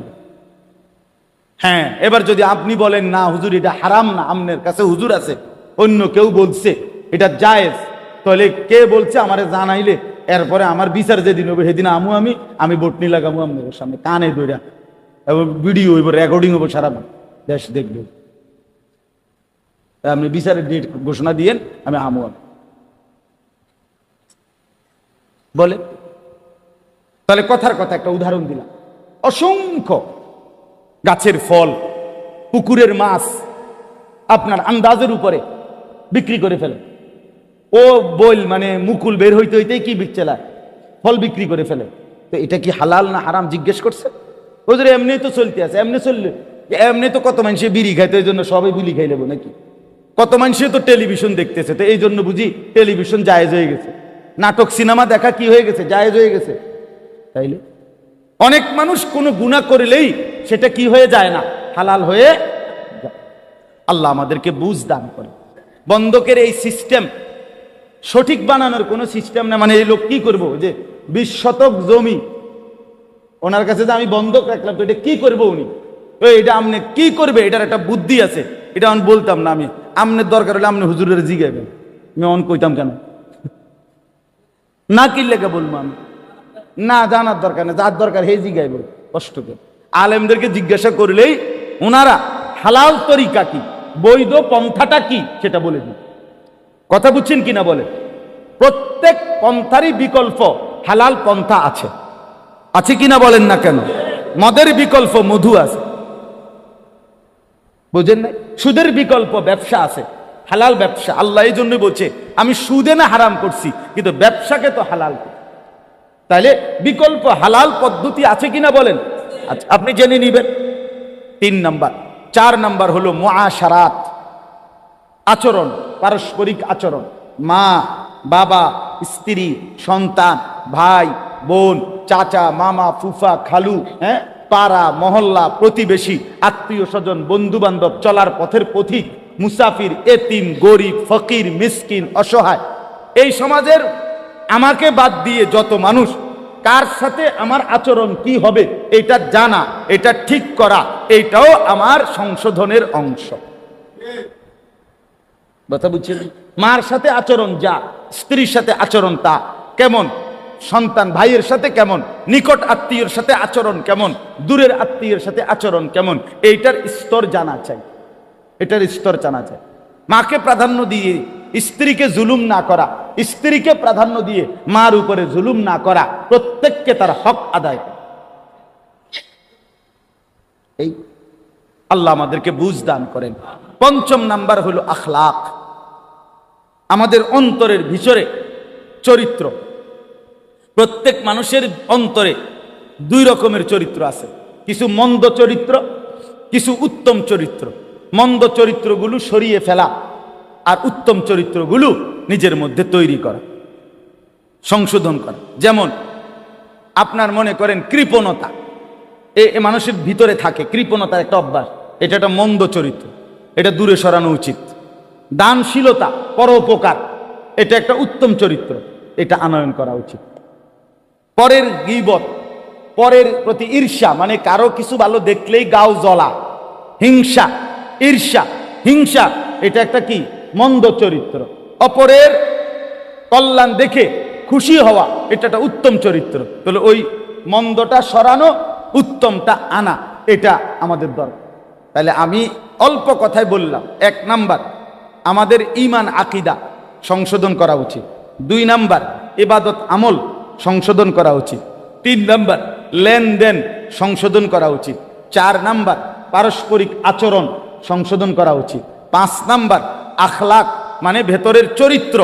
হ্যাঁ, এবার যদি আপনি বলেন না হুজুর এটা হারাম না, আপনার কাছে হুজুর আছে, অন্য কেউ বলছে এটা জায়েজ, তাহলে কে বলছে আমারে জানাইলে এরপরে আমার বিচার যেদিন হবে সেদিন আমি বটনি লাগাবো আপনাদের সামনে কানে ধইরা, এবং ভিডিও হইব, রেকর্ডিং হবো, সারা দেশ দেখবে। আপনি বিচারের ডেট ঘোষণা দিয়েন, আমি বলে। তাহলে কথার কথা একটা উদাহরণ দিলাম, অসংখ্য গাছের ফল, পুকুরের মাছ আপনার আন্দাজের উপরে বিক্রি করে ফেলে। ও বল মানে মুকুল বের হইতে হইতেই কি বিচ্ছেলায় ফল বিক্রি করে ফেলে। তো এটা কি হালাল না হারাম জিজ্ঞেস করছে? ওদের এমনি তো চলতে আছে, এমনি চললে, এমনি তো কত মানুষে বিড়ি খাইতো, এই জন্য সবাই বিড়ি খাই নেবো নাকি? কত মানুষে তো টেলিভিশন দেখতেছে, তো এই জন্য বুঝি টেলিভিশন জায়েজ হয়ে গেছে, নাটক সিনেমা দেখা কি হয়ে গেছে? জায়েজ হয়ে গেছে। তাইলে অনেক মানুষ কোনো গুনাহ করলেই সেটা কি হয়ে যায় না, হালাল হয়ে যায়। আল্লাহ আমাদেরকে বুঝ দান করে। বন্ধকের এই সিস্টেম সঠিক বানানোর কোনো সিস্টেম না। মানে এই লোক কি করবো যে 20 শতক জমি ওনার কাছে যে আমি বন্ধক রাখলাম, তো এটা কি করবো উনি? এটা আমনে কি করবে, এটার একটা বুদ্ধি আছে, এটা আমি বলতাম না। আমি আমনের দরকার হলে আপনি হুজুরের জিগাইবেন, আমি অন কইতাম কেন? না কি লেগে বলবো আমি? না জানার দরকার নেই, যার দরকার হে জিগাইব কষ্ট করে। আলেমদেরকে জিজ্ঞাসা করলেই ওনারা হালাল তরিকা কি, বৈধ পন্থাটা কি সেটা বলে দিন। কথা বুঝছেন কিনা বলে? প্রত্যেক পন্থারই বিকল্প হালাল পন্থা আছে, আছে কিনা বলেন না কেন? মদের বিকল্প মধু আছে, বুঝেন না? সুদের বিকল্প ব্যবসা আছে, হালাল ব্যবসা। আল্লাহ এই জন্য বলছে আমি সুদে না হারাম করছি, কিন্তু ব্যবসাকে তো হালাল করছি। তাহলে বিকল্প হালাল পদ্ধতি আছে কিনা বলেন? আচ্ছা, আপনি জেনে নিবেন। 3 নাম্বার। 4 নাম্বার হলো মুআশারাত, আচরণ, পারস্পরিক আচরণ, মা বাবা, স্ত্রী, সন্তান, ভাই বোন, চাচা মামা, ফুফা খালু, পাড়া মহল্লা, প্রতিবেশী, আত্মীয় স্বজন, বন্ধু বান্ধব, চলার পথের পথিক, মুসাফির, এতিম, গরিব, ফকির, মিসকিন, অসহায়, এই সমাজের আমাকে বাদ দিয়ে যত মানুষ, কার সাথে আমার আচরণ কি হবে এটা জানা, এটা ঠিক করা, এইটাও আমার সংশোধনের অংশ। কথা বুঝছেন? মার সাথে আচরণ যা, স্ত্রীর সাথে আচরণ তা কেমন, সন্তান ভাইয়ের সাথে কেমন, নিকট আত্মীয়ের সাথে আচরণ কেমন, দূরের আত্মীয়ের সাথে আচরণ কেমন, এইটার স্তর জানা চাই, এটার স্তর জানা চাই। মাকে প্রাধান্য দিয়ে স্ত্রীকে জুলুম না করা, স্ত্রীকে প্রাধান্য দিয়ে মার উপরে জুলুম না করা, প্রত্যেককে তার হক আদায় করা। এই আল্লাহ আমাদেরকে বুঝ দান করেন। পঞ্চম নাম্বার হলো আখলাক, আমাদের অন্তরের ভিতরে চরিত্র। প্রত্যেক মানুষের অন্তরে দুই রকমের চরিত্র আছে, কিছু মন্দ চরিত্র, কিছু উত্তম চরিত্র। মন্দ চরিত্রগুলো সরিয়ে ফেলা আর উত্তম চরিত্রগুলো নিজের মধ্যে তৈরি করা, সংশোধন করা। যেমন আপনার মনে করেন কৃপণতা, এ মানুষের ভিতরে থাকে, কৃপণতার একটা অভ্যাস, এটা একটা মন্দ চরিত্র, এটা দূরে সরানো উচিত। দানশীলতা, পরোপকার, এটা একটা উত্তম চরিত্র, এটা আনয়ন করা উচিত। পরের গীবত, পরের প্রতি ঈর্ষা, মানে কারো কিছু ভালো দেখলেই গাও জ্বলা, হিংসা, ঈর্ষা, হিংসা, এটা একটা কি মন্দ চরিত্র। অপরের কল্যাণ দেখে খুশি হওয়া, এটা একটা উত্তম চরিত্র। তাহলে ওই মন্দটা সরানো, উত্তমটা আনা, এটা আমাদের দরকার। তাহলে আমি অল্প কথায় বললাম, 1 নাম্বার আমাদের ঈমান আকীদা সংশোধন করা উচিত, 2 নাম্বার ইবাদত আমল সংশোধন করা উচিত, 3 নাম্বার লেনদেন সংশোধন করা উচিত, 4 নাম্বার পারস্পরিক আচরণ সংশোধন করা উচিত, 5 নাম্বার আখলাক মানে ভেতরের চরিত্র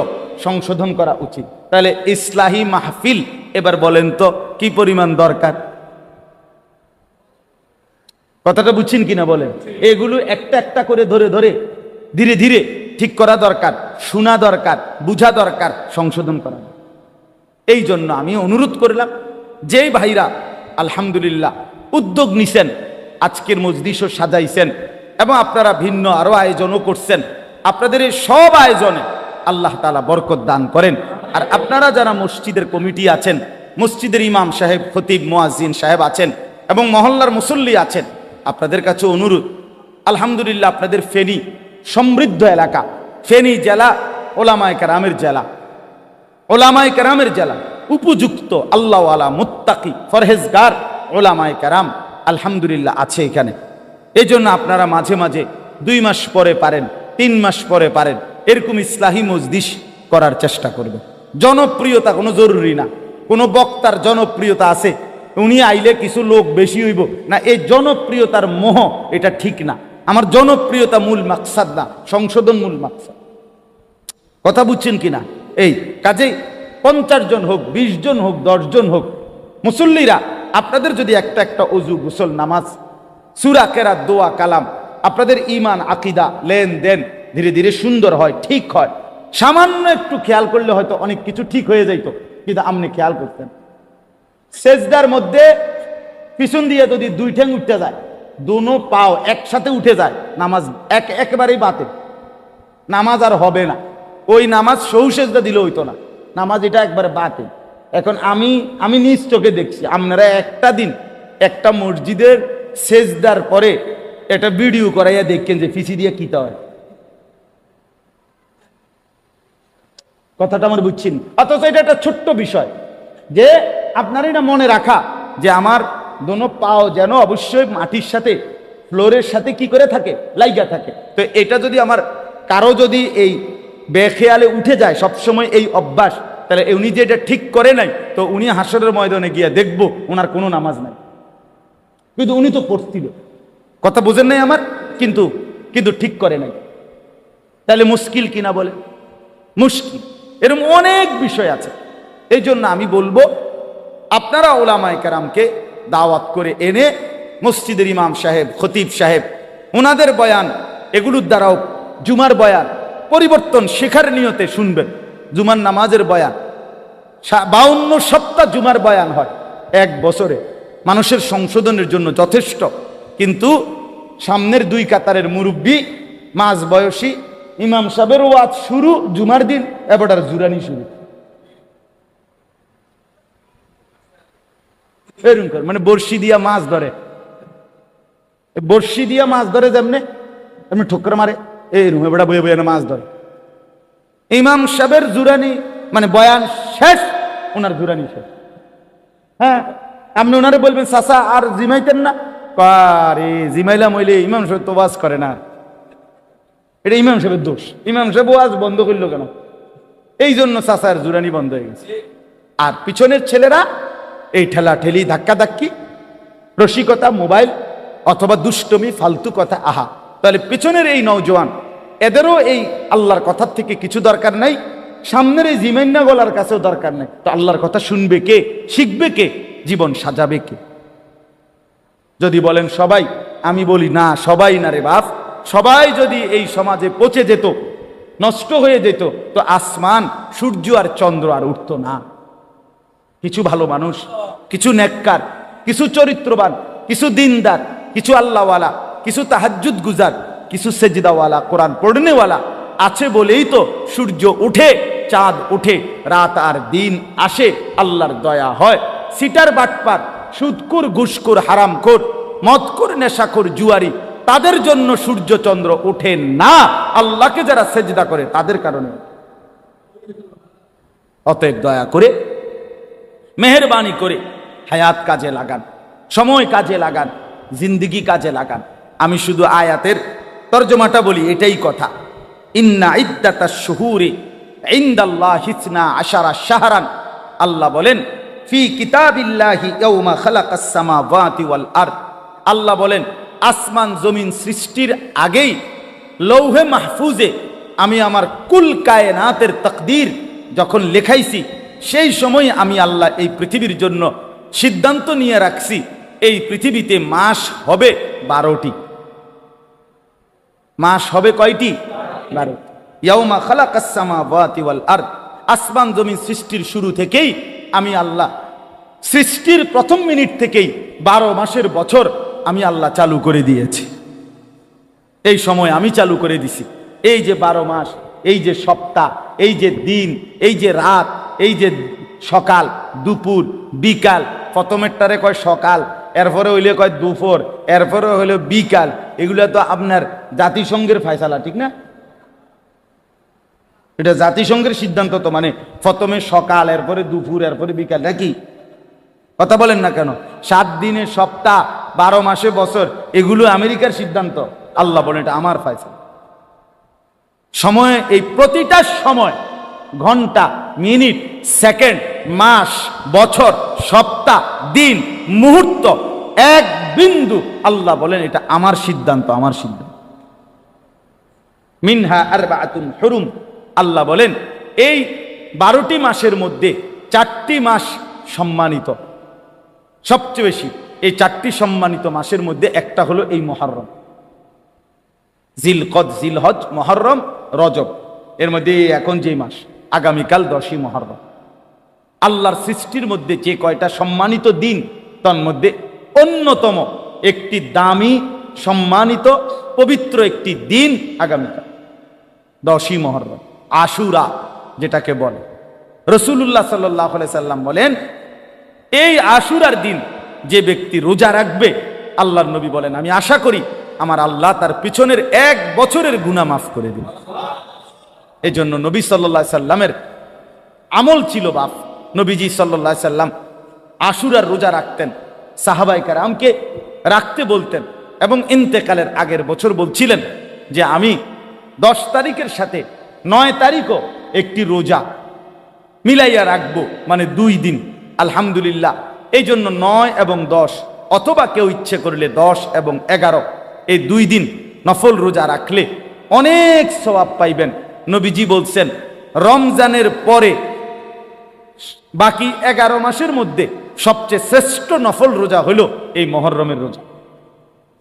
সংশোধন করা উচিত। তাহলে ইসলাহি মাহফিল এবার বলেন তো কি পরিমাণ দরকার? কথাটা বুঝছেন কিনা বলেন? এগুলো একটা একটা করে ধরে ধরে ধীরে ধীরে ঠিক করা দরকার, শোনা দরকার, বুঝা দরকার, সংশোধন করা। এই জন্য আমি অনুরোধ করলাম, যেই ভাইরা আলহামদুলিল্লাহ উদ্যোগ নিছেন, আজকের মজলিসও সাজাইছেন এবং আপনারা ভিন্ন আরো আয়োজনও করছেন, আপনাদের এই সব আয়োজনে আল্লাহ তাআলা বরকত দান করেন। আর আপনারা যারা মসজিদের কমিটি আছেন, মসজিদের ইমাম সাহেব, খতিব, মুয়াজ্জিন সাহেব আছেন এবং মহল্লার মুসল্লি আছেন, আপনাদের কাছে অনুরোধ, আলহামদুলিল্লাহ আপনাদের ফেনী সমৃদ্ধ এলাকা, ফেনী জেলা ওলামায়ে কেরামের জেলা, ওলামায়ে কেরামের জেলা, উপযুক্ত আল্লাহওয়ালা মুত্তাকি ফরহেজগার ওলামায়ে কেরাম আলহামদুলিল্লাহ আছে এখানে। এই জন্য আপনারা মাঝে মাঝে 2 মাস পরে পারেন, 3 মাস পরে পারেন, এরকম ইসলাহি মজলিস করার চেষ্টা করবে। জনপ্রিয়তা কোনো জরুরি না, কোনো বক্তার জনপ্রিয়তা আছে, উনি আইলে কিছু লোক বেশি হইব না, এই জনপ্রিয়তার মোহ, এটা ঠিক না। আমার জনপ্রিয়তা মূল মাকসাদ না, সংশোধন মূল মাকসাদ। কথা বুঝছেন কিনা? এই কাজেই 50 জন হোক, 20 জন হোক, 10 জন হোক, মুসল্লিরা আপনাদের যদি একটা একটা অজু, গোসল, নামাজ, সূরা, কেরাত, দোয়া, কালাম, আপনাদের ঈমান আকীদা লেনদেন ধীরে ধীরে সুন্দর হয়, ঠিক হয়, সামান্য একটু খেয়াল করলে হয়তো অনেক কিছু ঠিক হয়ে যাইতো, কিন্তু আপনি খেয়াল করতেন। সেজদার মধ্যে পিছন দিয়ে যদি 2 ঠ্যাং উঠতে যায়, দোনো পাও একসাথে উঠে যায়, নামাজ একেবারেই বাতিল, নামাজ আর হবে না। ওই নামাজ সহু সেজদা দিলে হইতো না, নামাজ এটা একবারে বাতিল। এখন আমি নিজ চোখে দেখছি, আপনারা একটা দিন একটা মসজিদের সেজদার পরে এটা ভিডিও করাইয়া দেখেন যে পিছি দিয়ে কিতা হয়। কথাটা আমার বুঝছেন? অথচ এটা একটা ছোট্ট বিষয় যে আপনার এটা মনে রাখা যে আমার দোনো পাও যেন অবশ্যই মাটির সাথে, ফ্লোরের সাথে কি করে থাকে, লাইগা থাকে। তো এটা যদি আমার কারো যদি এই বেখেয়ালে উঠে যায় সবসময় এই অভ্যাস, তাহলে উনি যে এটা ঠিক করে নাই, তো উনি হাসরের ময়দানে গিয়ে দেখবো ওনার কোনো নামাজ নাই, কিন্তু উনি তো পড়ছিল। কথা বোঝেন নাই আমার? কিন্তু ঠিক করে নাই। তাহলে মুশকিল কিনা বলে? মুশকিল। এরকম অনেক বিষয় আছে। এই জন্য আমি বলবো, আপনারা ওলামায়ে কেরামকে দাওয়াত করে এনে মসজিদের ইমাম সাহেব, খতিব সাহেব, ওনাদের বয়ান, এগুলোর দ্বারাও, জুমার বয়ান, পরিবর্তন শেখার নিয়তে শুনবেন। জুমার নামাজের বয়ান 52 সপ্তাহ জুমার বয়ান হয় এক বছরে, মানুষের সংশোধনের জন্য যথেষ্ট। কিন্তু সামনের 2 কাতারের মুরব্বী মাঝ বয়সী ইমাম সাহেবের ওয়াজ শুরু জুমার দিন, এবার জুরানি শুরু, এরকম করে মানে বর্ষি দিয়া মাছ ধরে, বর্ষি দিয়া মাছ ধরে যেমনে এমনি ঠোকর মারে, এই রুমে বেড়া বয়ে বয়ে মাছ ধরে। ইমাম সাহেবের জুরানি মানে বয়ান শেষ, ওনার জুরানি শেষ। হ্যাঁ, আপনি ওনারে বলবেন চাচা আর জিমাইতেন না, আরে জিমাইলাম হইলে ইমাম সাহেব তো ওয়াজ করে না, এটা ইমাম সাহেবের দোষ। ইমাম সাহেব ওয়াজ বন্ধ করলো কেন? এই জন্য চাচার জুরানি বন্ধ হয়ে গেছে। আর পিছনের ছেলেরা এই ঠেলা ঠেলি ধাক্কা ধাক্কি, রসিকতা, মোবাইল অথবা দুষ্টমি, ফালতু কথা। আহা, তাহলে পিছনের এই নওজোয়ান এদেরও এই আল্লাহর কথার থেকে কিছু দরকার নাই, সামনের এই জিমাইন্না গলার কাছেও দরকার নেই। তো আল্লাহর কথা শুনবে কে, শিখবে কে, জীবন সাজাবে কে? যদি বলেন সবাই, আমি বলি না, সবাই না রে বাপ। সবাই যদি এই সমাজে পচে যেত, নষ্ট হয়ে যেত, তো আসমান, সূর্য আর চন্দ্র আর উঠতো না। কিছু ভালো মানুষ, কিছু নেককার, কিছু চরিত্রবান, কিছু দিনদার, কিছু আল্লাহওয়ালা, কিছু তাহাজ্জুদ গুজার, কিছু সেজদাওয়ালা, কোরআন পড়নেওয়ালা আছে বলেই তো সূর্য উঠে, চাঁদ উঠে, রাত আর দিন আসে, আল্লাহর দয়া হয়। সিটার বাটপার, সুদকুর, ঘুষখোর, হারামখোর, মদখোর, নেশাখোর, জুয়ারি, তাদের জন্য সূর্য চন্দ্র ওঠে না, আল্লাহকে যারা সেজদা করে তাদের কারণে। অতএব দয়া করে, মেহেরবানি করে হায়াত কাজে লাগান, সময় কাজে লাগান, জিন্দিগি কাজে লাগান। আমি শুধু আয়াতের তরজমাটা বলি, এটাই কথা। ইন্না ইদ্দাতাশ শুহুরি ইনদাল্লাহি 12 শাহরান, আল্লাহ বলেন ফি কিতাবিল্লাহি ইয়াউমা খালাকাস সামাওয়াতি ওয়াল আরদ। আল্লাহ বলেন আসমান জমিন সৃষ্টির আগেই লৌহে মাহফুজে আমি আমার কুল কায়নাতের তাকদীর যখন লেখাইছি, সেই সময় আমি আল্লাহ এই পৃথিবীর জন্য সিদ্ধান্ত নিয়ে রাখছি, এই পৃথিবীতে মাস হবে 12টি। মাস হবে কয়টি? 12। ইয়াউমা খালাকাস সামাওয়াতি ওয়াল আরদ, আসমান জমিন সৃষ্টির শুরু থেকেই আমি আল্লাহ, সৃষ্টির প্রথম মিনিট থেকেই 12 মাসের বছর আমি আল্লাহ চালু করে দিয়েছি। এই সময় আমি চালু করে দিছি। এই যে 12 মাস, এই যে সপ্তাহ, এই যে দিন, এই যে রাত, এই যে সকাল, দুপুর, বিকাল, প্রথমেরটারে কয় সকাল, এরপরে হইলে কয় দুপুর, এরপরে হইলে বিকাল, এগুলো তো আপনার জাতিসংঘের ফয়সালা, ঠিক না? এটা জাতিসংঘের সিদ্ধান্ত। তো মানে প্রথমে সকাল, এরপরে দুপুর, এরপরে বিকাল, নাকি? কথা বলেন না কেন? 7 দিনে সপ্তাহ, 12 মাসে বছর, এগুলো আমেরিকার সিদ্ধান্ত। আল্লাহ বলেন এটা আমার ফয়সালা। সময়, এই প্রতিটা সময়, ঘন্টা, মিনিট, সেকেন্ড, মাস, বছর, সপ্তাহ, দিন, মুহূর্ত, এক বিন্দু, আল্লাহ বলেন এটা আমার সিদ্ধান্ত, আমার সিদ্ধান্ত। মিনহা আরবাআতুন হুরুম, আল্লাহ বলেন এই 12টি মাসের মধ্যে 4টি মাস সম্মানিত, সবচেয়ে বেশি। এই 4টি সম্মানিত মাসের মধ্যে একটা হলো এই মুহররম, জিলকদ, জিলহজ, মুহররম, রজব। এর মধ্যে এখন যে মাস, আগামীকাল 10ই মুহররম। আল্লাহর সৃষ্টির মধ্যে যে কয়টা সম্মানিত দিন, তার মধ্যে অন্যতম একটি দামি, সম্মানিত, পবিত্র একটি দিন আগামীকাল 10ই মুহররম, আশুরা যেটাকে বলে। রাসূলুল্লাহ সাল্লাল্লাহু আলাইহি সাল্লাম বলেন এই আশুরার দিন যে ব্যক্তি রোজা রাখবে, আল্লাহর নবী বলেন আমি আশা করি আমার আল্লাহ তার পিছনের 1 বছরের গুনাহ মাফ করে দিন। এই জন্য নবী সাল্লাল্লাহু আলাইহি সাল্লামের আমল ছিল বাপ। নবীজি সাল্লাল্লাহু আলাইহি সাল্লাম আশুরার রোজা রাখতেন, সাহাবায়ে কেরামকে রাখতে বলতেন, এবং ইন্তেকালের আগের বছর বলছিলেন যে আমি 10 তারিখের সাথে 9 তারিখও একটি রোজা মিলাইয়া রাখবো, মানে 2 দিন। আলহামদুলিল্লাহ, এই জন্য 9 এবং 10, অথবা কেউ ইচ্ছে করলে 10 এবং 11, এই 2 দিন নফল রোজা রাখলে অনেক সওয়াব পাইবেন। নবীজি বলছেন রমজানের পরে বাকি 11 মাসের মধ্যে সবচেয়ে শ্রেষ্ঠ নফল রোজা হলো এই মুহররমের রোজা।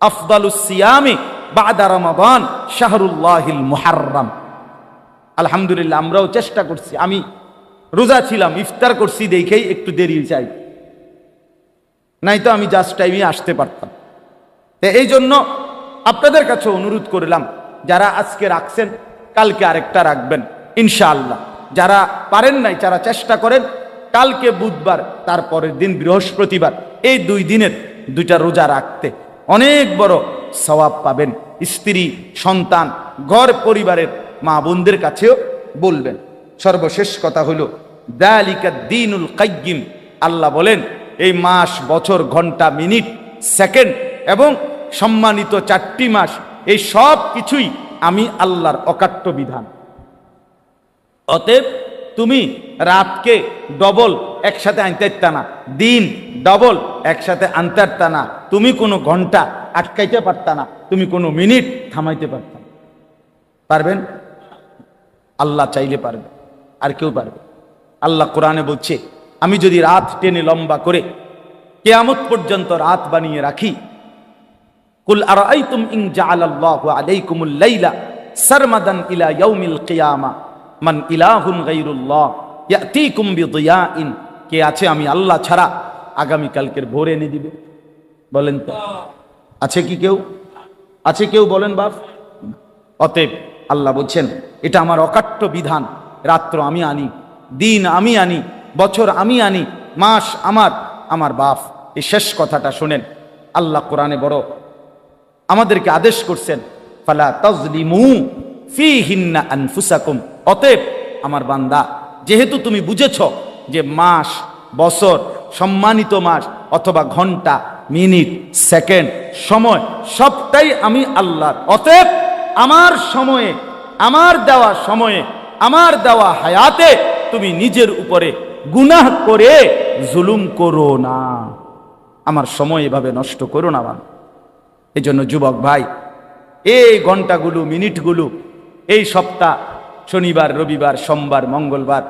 আফদালুস সিয়ামি বাদা রমাদান শাহরুল্লাহিল মুহাররম। আলহামদুলিল্লাহ আমরাও চেষ্টা করছি। আমি রোজা ছিলাম, ইফতার করছি দেখেই একটু দেরি চাই, নাই তো আমি জাস্ট টাইমে আসতে পারতাম। এই জন্য আপনাদের কাছে অনুরোধ করলাম, যারা আজকে রাখছেন কালকে আরেকটা রাখবেন ইনশাআল্লাহ। যারা পারেন নাই, যারা চেষ্টা করেন কালকে বুধবার, তারপরের দিন বৃহস্পতিবার, এই 2 দিনের 2টা রোজা রাখতে অনেক বড় সওয়াব পাবেন। স্ত্রী, সন্তান, ঘর পরিবারের মা বোনদের কাছেও বলবেন। সর্বশেষ কথা হলো যালিকা দ্বীনুল কাইয়্যিম। আল্লাহ বলেন এই মাস, বছর, ঘন্টা, মিনিট, সেকেন্ড এবং সম্মানিত 4টি মাস, এই সব কিছুই আমি আল্লাহর অকাট্য বিধান। অতএব তুমি রাতকে ডবল একসাথে আনতে পারতা না, দিন ডবল একসাথে আনতে পারতা না, তুমি কোনো ঘন্টা আটকাইতে পারতা না, তুমি কোনো মিনিট থামাইতে পারতা না। পারবেন? আল্লাহ চাইলে পারবে, আর কেউ পারবে? আল্লাহ কোরআনে বলছে আমি যদি রাত টেনে লম্বা করে কিয়ামত পর্যন্ত রাত বানিয়ে রাখি, কুল আরাআইতুম ইন জাআলাল্লাহু আলাইকুমুল লাইলা সারমাদান ইলা ইয়াউমিল কিয়ামা মান ইলাহুন গায়রুল্লাহ ইয়াতিকুম বিদিয়াইন। কে আছে আমি আল্লাহ ছাড়া আগামী কালকের ভোর এনে দিবে? বলেন তো, আছে কি কেউ? আছে কেউ? বলেন বাপ। অতএব আল্লাহ বলছেন এটা আমার অকাট্য বিধান। রাত্র আমি আনি, দিন আমি আনি, বছর আমি আনি, মাস আমার, আমার বাপ। এই শেষ কথাটা শুনেন, আল্লাহ কোরআনে বড় আমাদেরকে আদেশ করছেন, ফালা তাজলিমু ফীহিন্না আনফুসাকুম। অতএব আমার বান্দা, যেহেতু তুমি বুঝেছ যে মাস, বছর, সম্মানিত মাস অথবা ঘন্টা, মিনিট, সেকেন্ড, সময় সবটাই আমি আল্লাহর। অতএব আমার সময়ে, আমার দেওয়া সময়ে, আমার দেওয়া হায়াতে তুমি নিজের উপরে গুনাহ করে জুলুম করো না। আমার সময় এভাবে নষ্ট করো না। এই জন্য যুবক ভাই, এই ঘন্টাগুলো, মিনিটগুলো, এই সপ্তাহ, শনিবার, রবিবার, সোমবার, মঙ্গলবার,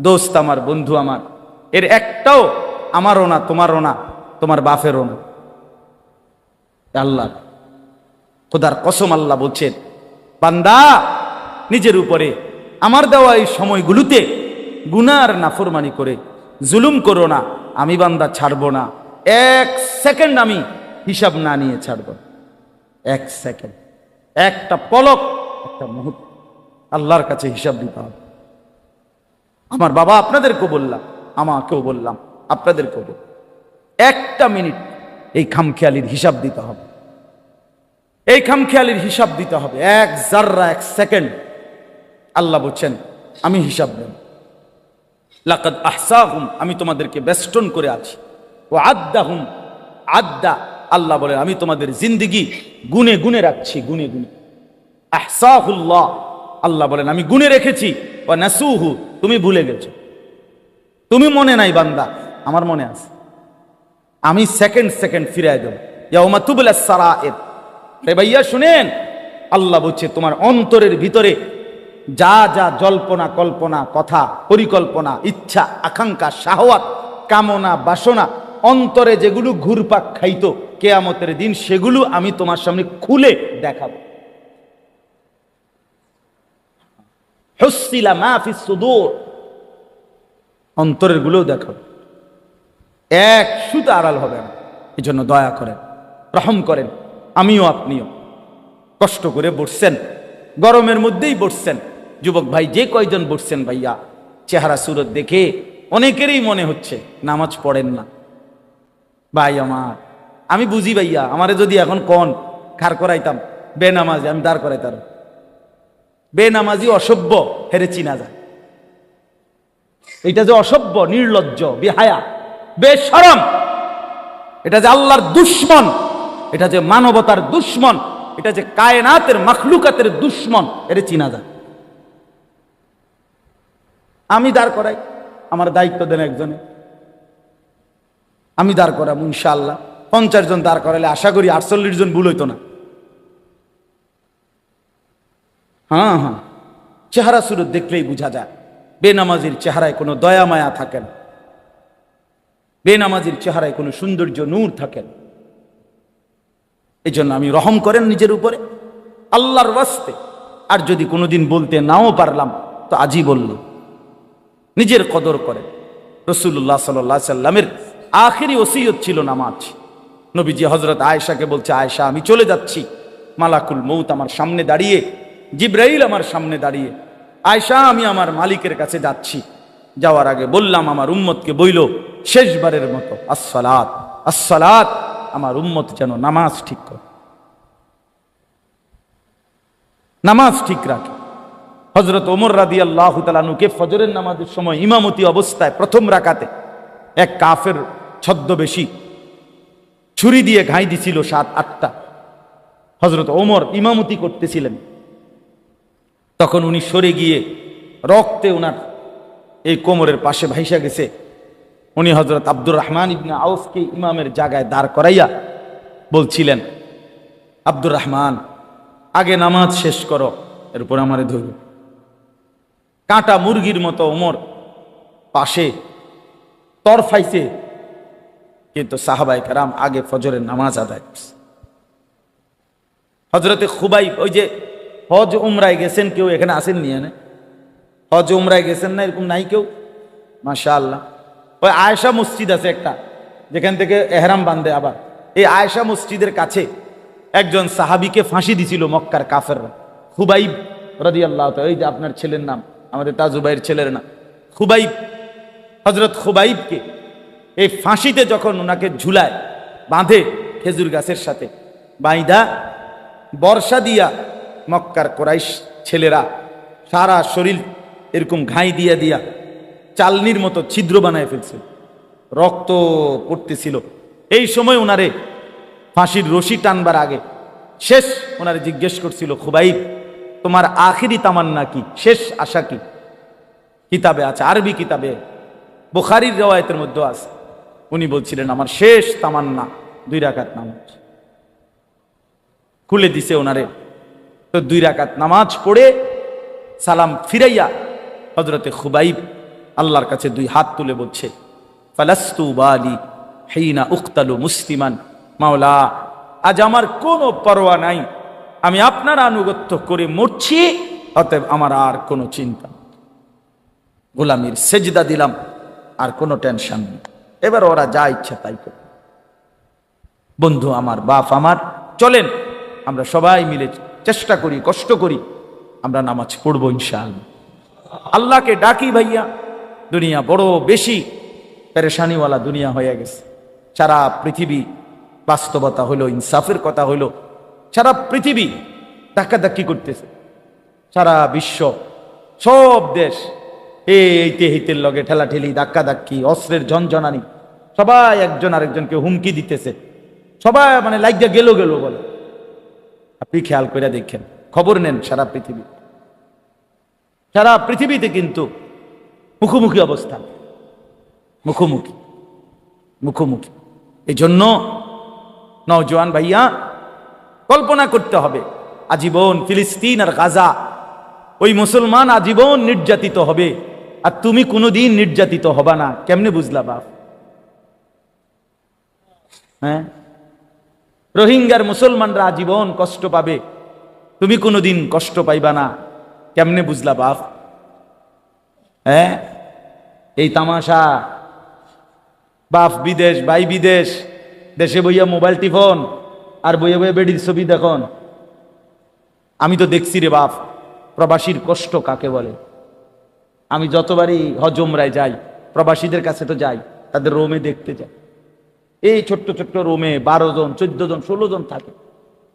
দোস্ত আমার, বন্ধু আমার, এর একটাও আমারও না, তোমারও না, তোমার বাপেরও না, আল্লাহ। খোদার কসম আল্লাহ বলছেন, বান্দা নিজের উপরে আমার দেওয়া এই সময়গুলোতে গুনার নাফরমানি করে জুলুম করো না। আমি বান্দা ছাড়বো না, 1 সেকেন্ড আমি হিসাব না নিয়ে ছাড়ব। 1 সেকেন্ড, একটা পলক, একটা মুহূর্ত আল্লাহর কাছে হিসাব দিতে হবে। আমার বাবা আপনাদেরকেও বললাম, আমাকেও বললাম, আপনাদেরকেও বললাম, 1টা মিনিট এই খামখেয়ালির হিসাব দিতে হবে। এই খামখেয়ালির হিসাব দিতে হবে। 1 জাররা, 1 সেকেন্ড আল্লাহ বলছেন আমি হিসাব নেব। লাকাদ আহসাহুম, আমি তোমাদেরকে বেষ্টন করে আছি। ও আদ্দাহুম আদ্দা, আল্লাহ বলে আমি তোমাদের জিন্দেগি গুনে গুনে রাখছি, গুনে গুনে। আহসাহুল্লাহ, আল্লাহ বলেন আমি গুনে রেখেছি। ও নাসুহু, তুমি ভুলে গেছো, তুমি মনে নাই বান্দা, আমার মনে আছে। আমি সেকেন্ড সেকেন্ড ফিরাই দেব। ইয়াউমা তুবলাস সারায়ের। হে ভাইয়া শুনেন, আল্লাহ বলছে তোমার অন্তরের ভিতরে যা যা জল্পনা, কল্পনা, কথা, পরিকল্পনা, ইচ্ছা, আকাঙ্ক্ষা, শাহওয়াত, কামনা, বাসনা, অন্তরে যেগুলো ঘুরপাক খাইতো কিয়ামতের দিন, সেগুলো আমি তোমার সামনে খুলে দেখাবো। হুসিলা মা ফিস সুদূর, অন্তরের গুলোও দেখাবো, এক সুতা আড়াল হবে না। এই জন্য দয়া করেন, রহম করেন। আমিও আপনিও কষ্ট করে বসছেন, গরমের মধ্যেই বসছেন। যুবক ভাই যে কয়জন বসছেন ভাইয়া, চেহারা সুরত দেখে অনেকেরই মনে হচ্ছে নামাজ পড়েন না। ভাই আমার, আমি বুঝি ভাইয়া, আমারে যদি এখন কোন খার করাইতাম বেনামাজি, আমি দাঁড় করাইতাম। বেনামাজি অসভ্য হেরে চিনা যায়। এটা যে অসভ্য, নির্লজ্জ, বেহায়া, বেশরম, এটা যে আল্লাহর দুশ্মন, এটা যে মানবতার দুশ্মন, এটা যে কায়নাতের মাখলুকাতের দুশ্মন, এর চিনা যায়। আমি দাঁড় করাই, আমার দায়িত্ব দেন একজনে, আমি দাঁড় করাবো ইনশাআল্লাহ। 50 জন দাঁড় করালে আশা করি 48 জন ভুল হইতো না। হ্যাঁ হ্যাঁ, চেহারা সুরত দেখলেই বোঝা যায় বেনামাজির চেহারায় কোনো দয়া মায়া থাকে না, বেনামাজির চেহারায় কোনো সৌন্দর্য, নূর থাকে না। এই জন্য আমি রহম করেন নিজের উপরে, আল্লাহর ওয়াস্তে আর যদি কোনোদিন বলতে নাও পারলাম তো আজই বলল। নিজের কদর করে। রাসূলুল্লাহ সাল্লাল্লাহু আলাইহি সাল্লামের আখেরি ওসিয়ত ছিল নামাজ। নবীজি হযরত আয়েশাকে বলছে, আয়েশা আমি চলে যাচ্ছি, মালাকুল মউত আমার সামনে দাঁড়িয়ে, জিবরাইল আমার সামনে দাঁড়িয়ে, আয়েশা আমি আমার মালিকের কাছে যাচ্ছি, যাওয়ার আগে বললাম আমার উম্মতকে বইল শেষবারের মতো আসসালাত আসসালাত, আমার উম্মত যেন নামাজ ঠিক করে, নামাজ ঠিক রাখে। হযরত ওমর রাদিয়াল্লাহু তাআলা আনহুকে ফজরের নামাজের সময় ইমামতি অবস্থায় প্রথম রাকাতে এক কাফের ছদ্মবেশী ছুরি দিয়ে ঘাই দিছিল 7-8টা। হযরত ওমর ইমামতি করতেছিলেন, তখন উনি সরে গিয়ে রক্তে ওনার এই কোমরের পাশে ভাইসা গেছে। উনি হযরত আব্দুর রহমান ইবনে আউফকে ইমামের জায়গায় দাঁড় করাইয়া বলছিলেন, আব্দুর রহমান আগে নামাজ শেষ করো, এরপর আমারে ধরো। কাঁটা মুরগির মতো ওমর পাশে তরফাইছে, কিন্তু সাহাবায়ে কেরাম আগে ফজরের নামাজ আদায় করছে। হযরতে খুবাইব, ওই যে হজ উমরায় গেছেন কেউ, এখানে আসেন নিয়ে না, হজ উমরায় গেছেন না এরকম নাই কেউ? মাশাআল্লাহ। ওই আয়েশা মসজিদ আছে একটা, যেখান থেকে এহরাম বাঁধে। আবার এই আয়েশা মসজিদের কাছে একজন সাহাবীকে ফাঁসি দিছিল মক্কার কাফেররা, খুবাইব রাদিয়াল্লাহু তাআলা। এই যে আপনার ছেলের নাম, আমাদের তাজুবাইয়ের ছেলের নাম খুবাইব। হযরত খুবাইবকে এই ফাঁসিতে যখন ওনাকে ঝুলায় বাঁধে খেজুর গাছের সাথে বাইধা, বর্ষা দিয়া মক্কার কোরাইশ ছেলেরা সারা শরীর এরকম ঘাই দিয়া দিয়া চালনির মতো ছিদ্র বানায় ফেলছে, রক্ত পড়তেছিল। এই সময় ওনারে ফাঁসির রশি টানবার আগে শেষ ওনারে জিজ্ঞেস করছিল, খুবাইব তোমার আখিরি তামান্না কি, শেষ আশা কি? কিতাবে আছে, আরবি কিতাবে, বুখারীর riwayতের মধ্যে আছে। উনি বলছিলেন আমার শেষ তামান্না 2 রাকাত নামাজ। খুলে দিছে ওনারে, তো 2 রাকাত নামাজ পড়ে সালাম ফিরাইয়া হযরতে খুবাইব আল্লাহর কাছে 2 হাত তুলে বলছে, ফালাস্তু বালি হিনা উক্তালু মুসলিমান, মাওলা আজ আমার কোনো পরোয়া নাই, আমি আপনার আনুগত্য করে মরছি, অতএব আমার আর কোনো চিন্তা, গোলামির সেজদা দিলাম, আর কোনো টেনশন নেই, এবার ওরা যা ইচ্ছা তাই করে। বন্ধু আমার, বাপ আমার, চলেন আমরা সবাই মিলে চেষ্টা করি, কষ্ট করি, আমরা নামাজ পড়বো ইনশাআল্লাহ। আল্লাহকে ডাকি ভাইয়া, দুনিয়া বড় বেশি পেরেশানিওয়ালা দুনিয়া হয়ে গেছে। সারা পৃথিবী বাস্তবতা হলো, ইনসাফের কথা হলো, সারা পৃথিবী ধাক্কাধাক্কি করতেছে, সারা বিশ্ব সব দেশ এইতে হিতের লগে ঠেলাঠেলি, ধাক্কাধাক্কি, অস্ত্রের ঝনঝনানি, সবাই একজন আরেকজনকে হুমকি দিতেছে, সবাই মানে লাইগা গেল গেল বলে। আপনি খেয়াল করে দেখেন, খবর নেন, সারা পৃথিবী, সারা পৃথিবীতে কিন্তু মুখোমুখি অবস্থা, মুখোমুখি মুখোমুখি। এই জন্য নওজোয়ান ভাইয়া কল্পনা করতে হবে, আজীবন ফিলিস্তিন আর গাজা, ওই মুসলমান আজীবন নির্যাতিত হবে, আর তুমি কোনোদিন নির্যাতিত হবা না। কেমনে বুঝলা বাপ? হ্যাঁ, রোহিঙ্গার মুসলমানরা আজীবন কষ্ট পাবে, তুমি কোনোদিন কষ্ট পাইবা না, কেমনে বুঝলা বাপ? হ্যাঁ, এই তামাশা, বাপ বিদেশ, ভাই বিদেশ, দেশে বইয়া মোবাইল টিফোন আর বইয়া বইয়া বেডির ছবি দেখুন। আমি তো দেখছি রে বাপ, প্রবাসীর কষ্ট কাকে বলে। আমি যতবারই হজ উমরায় যাই, প্রবাসীদের কাছে তো যাই, তাদের রোমে দেখতে যাই। এই ছোট্ট ছোট্ট রুমে 12 জন, 14 জন, 16 জন থাকে,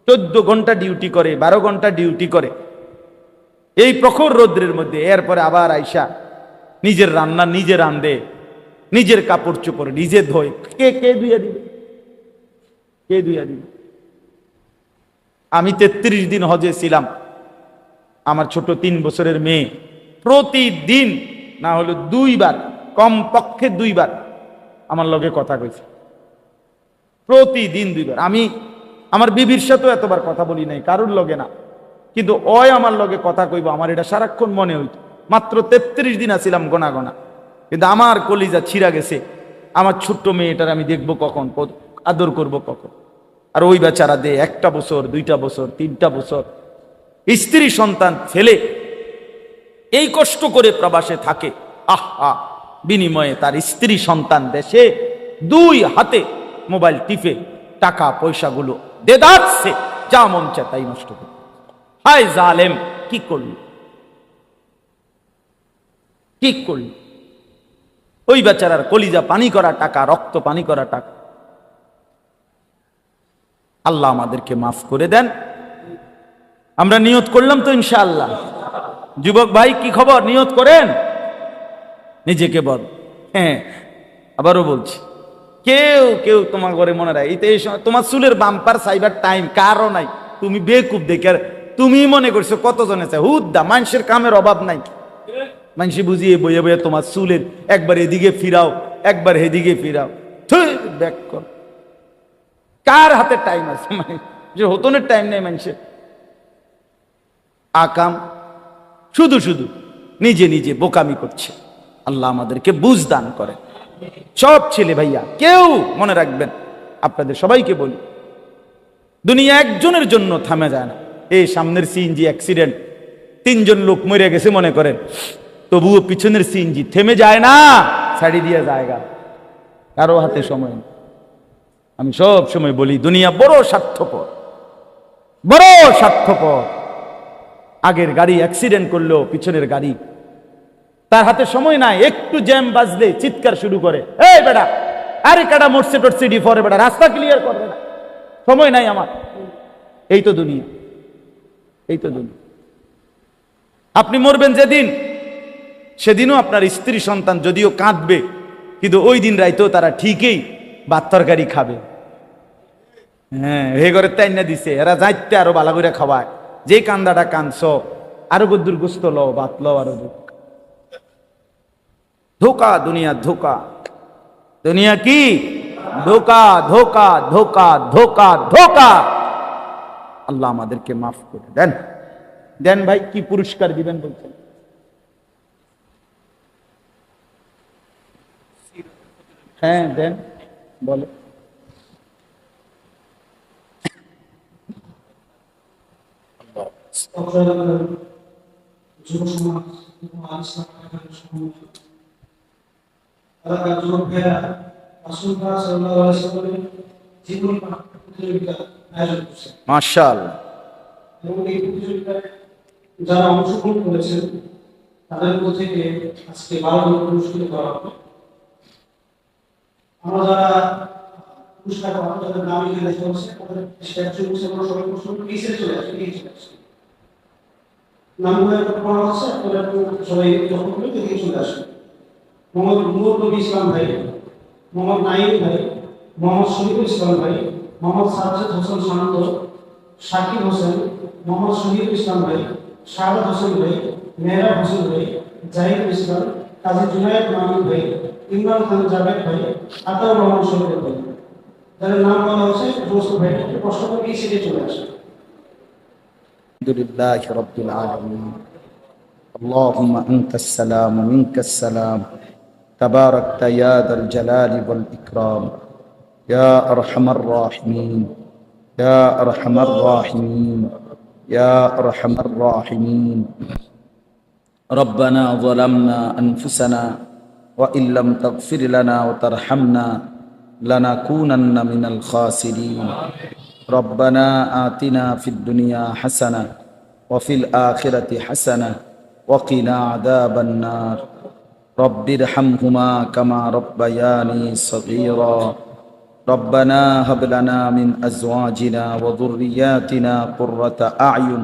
14 ঘন্টা ডিউটি করে, 12 ঘন্টা ডিউটি করে এই প্রখর রৌদ্রের মধ্যে। এরপরে আবার আইসা নিজের রান্না নিজে রান্ধে, নিজের কাপড় চোপড় নিজে ধোয়। কে ধুইয়া দিবে? কে ধুইয়া দিবে? আমি 33 দিন হজে ছিলাম, আমার ছোট 3 বছরের মেয়ে প্রতিদিন না হলো 2 বার, কমপক্ষে 2 বার আমার লগে কথা কইছে, প্রতিদিন 2 বার। আমি আমার বিবির সাথেও এতবার কথা বলি নাই, কারুর লগে না, কিন্তু ওই আমার লগে কথা কইব, আমার এটা সারাক্ষণ মনে হইতো। মাত্র 33 দিন আছিলাম গোনা গোনা, কিন্তু আমার কলিজা ছিঁড়া গেছে। আমার ছোট্ট মেয়েটার আমি দেখবো কখন, আদর করব কখন। আর ওই বেচারা দে 1টা বছর, 2টা বছর, 3টা বছর স্ত্রী সন্তান ফেলে এই কষ্ট করে প্রবাসে থাকে, আহা, বিনিময়ে তার স্ত্রী সন্তান দেশে দুই হাতে মোবাইল টিপে টাকা পয়সাগুলো দেদাচ্ছে, যা মন চায় তাই নষ্ট করে। হায় জালেম, কি করলি, কি করলি? ওই বেচারার কলিজা পানি করা টাকা, রক্ত পানি করা টাকা। আল্লাহ আমাদেরকে মাফ করে দেন। আমরা নিয়ত করলাম তো ইনশাআল্লাহ। যুবক ভাই, কি খবর? নিয়ত করেন, নিজেকে বল। হ্যাঁ, আবারও বলছি, কেউ কেউ তোমার ঘরে মনে রাখ, এই সময় তোমার চুলের বাম্পার সাইবার টাইম কারো নাই। তুমি বেকুব দেখে তুমি মনে করছো কতজনে চায়, হুদ্দা মানুষের কামের অভাব নাই। মানুষ বুঝিয়ে বইয়ে বইয়ে তোমার চুলের একবার এদিকে ফিরাও, একবার এদিকে ফিরাও, ব্যাক কর। কার হাতে টাইম আছে? মানে যে হতনের টাইম নেই মানুষের। আকাম শুধু শুধু নিজে নিজে বোকামি করছে। আল্লাহ আমাদেরকে বুঝ দান করে। সব ছেলে ভাইয়া কেউ মনে রাখবেন, আপনাদের সবাইকে বলি, দুনিয়া একজনের জন্য থামে যায় না। এই সামনের সিএনজি অ্যাক্সিডেন্ট, 3 জন লোক মরে গেছে মনে করেন, তবুও পিছনের সিএনজি থেমে যায় না, ছাড়ি দিয়ে জায়গা, কারো হাতে সময় নেই। আমি সব সময় বলি, দুনিয়া বড় স্বার্থপর, বড় স্বার্থপর। আগের গাড়ি অ্যাক্সিডেন্ট করলো, পিছনের গাড়ি, তার হাতে সময় নাই। একটু জ্যাম বাজলে চিৎকার শুরু করে, এই বেটা, আরে কাটা মরছে টরছে ডিফরে, বেটা রাস্তা ক্লিয়ার করবে না, সময় নাই আমার। এই তো দুনিয়া, এই তো দুনিয়া। আপনি মরবেন যেদিন, সেদিনও আপনার স্ত্রী সন্তান যদিও কাঁদবে, কিন্তু ওই দিন রাইতেও তারা ঠিকই ভাত তরকারি খাবে। হ্যাঁ, হে ঘরে তাই না দিছে, এরা যাইতে আরো ভালো করে খাওয়ায়। যে কান্দাটা কাঁদছ, আরো গদ্দুর গোস্ত লও, ভাত লও, আরো ধোকা। দুনিয়া ধোকা, দুনিয়া কি ধোকা, ধোকা, ধোকা, ধোকা, ধোকা। আল্লাহ আমাদেরকে মাফ করে দেন। দেন ভাই, কি পুরস্কার দিবেন বলছেন? হ্যাঁ দেন, বলে। যুব সমাজ মাশাআল্লাহ, এবং এই প্রতিযোগিতায় যারা অংশগ্রহণ করেছেন তাদের মধ্যে থেকে আজকে 12 জন পুরস্কৃত করা হবে। আমরা যারা পুরস্কার পাবো, যাদের নাম এখানে লেখা আছে, তাদের স্ট্যাচু বসে আমরা সবাই প্রশ্ন পিছে চলে আসবে, পিছে চলে আসবে। নামগুলো পড়া হচ্ছে, আপনারা সবাই যখন করবেন এদিকে চলে আসবে। মোহাম্মদ নূর নবী ইসলাম ভাই, মোহাম্মদ নাইম ভাই, মোহাম্মদ শরীফুল ইসলাম ভাই, মোহাম্মদ সাজ্জাদ হোসেন শান্ত, শাকিব হোসেন, মোহাম্মদ শহীদ ইসলাম ভাই, শাহাদ হোসেন ভাই, মেহরাব হোসেন ভাই, জাহিদ ইসলাম, কাজী জুনায়েদ মাহমুদ ভাই, ইমরান খান জাভেদ ভাই, আতাউর রহমান শরীফ ভাই, যাদের নাম বলা হচ্ছে সমস্ত ভাই প্রশ্ন করে এই সিটে চলে আসে। আলহামদুলিল্লাহি রাব্বিল আলামিন। اللهم أنت السلام ومنك السلام تباركت يا ذا الجلال والإكرام يا أرحم الراحمين يا أرحم الراحمين يا أرحم الراحمين ربنا ظلمنا أنفسنا وإن لم تغفر لنا وترحمنا لنكونن من الخاسرين ربنا آتنا في الدنيا حسنة وفي الآخرة حسنة وقنا عذاب النار رب ارحمهما كما ربياني صغيرا ربنا هب لنا من أزواجنا وذرياتنا قرة أعين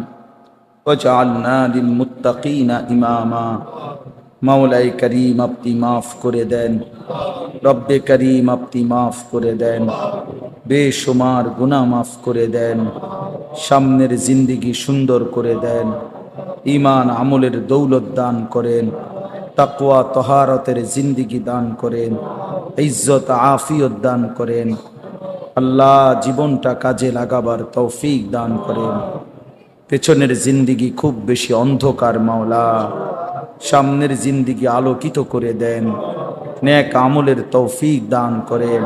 واجعلنا للمتقين إماما মাওলাই করিম আপনি মাফ করে দেন, রব্বে করিম আপনি মাফ করে দেন, বেশুমার গুনাহ মাফ করে দেন, সামনের জিন্দেগি সুন্দর করে দেন, ঈমান আমলের দৌলত দান করেন, তাকওয়া তহারতের জিন্দেগি দান করেন, ইজ্জত আফিয়ত দান করেন। আল্লাহ জীবনটা কাজে লাগাবার তৌফিক দান করেন। পেছনের জিন্দেগি খুব বেশি অন্ধকার মাওলা, সামনের জিন্দেগি আলোকিত করে দেন, নেক আমলের তৌফিক দান করেন,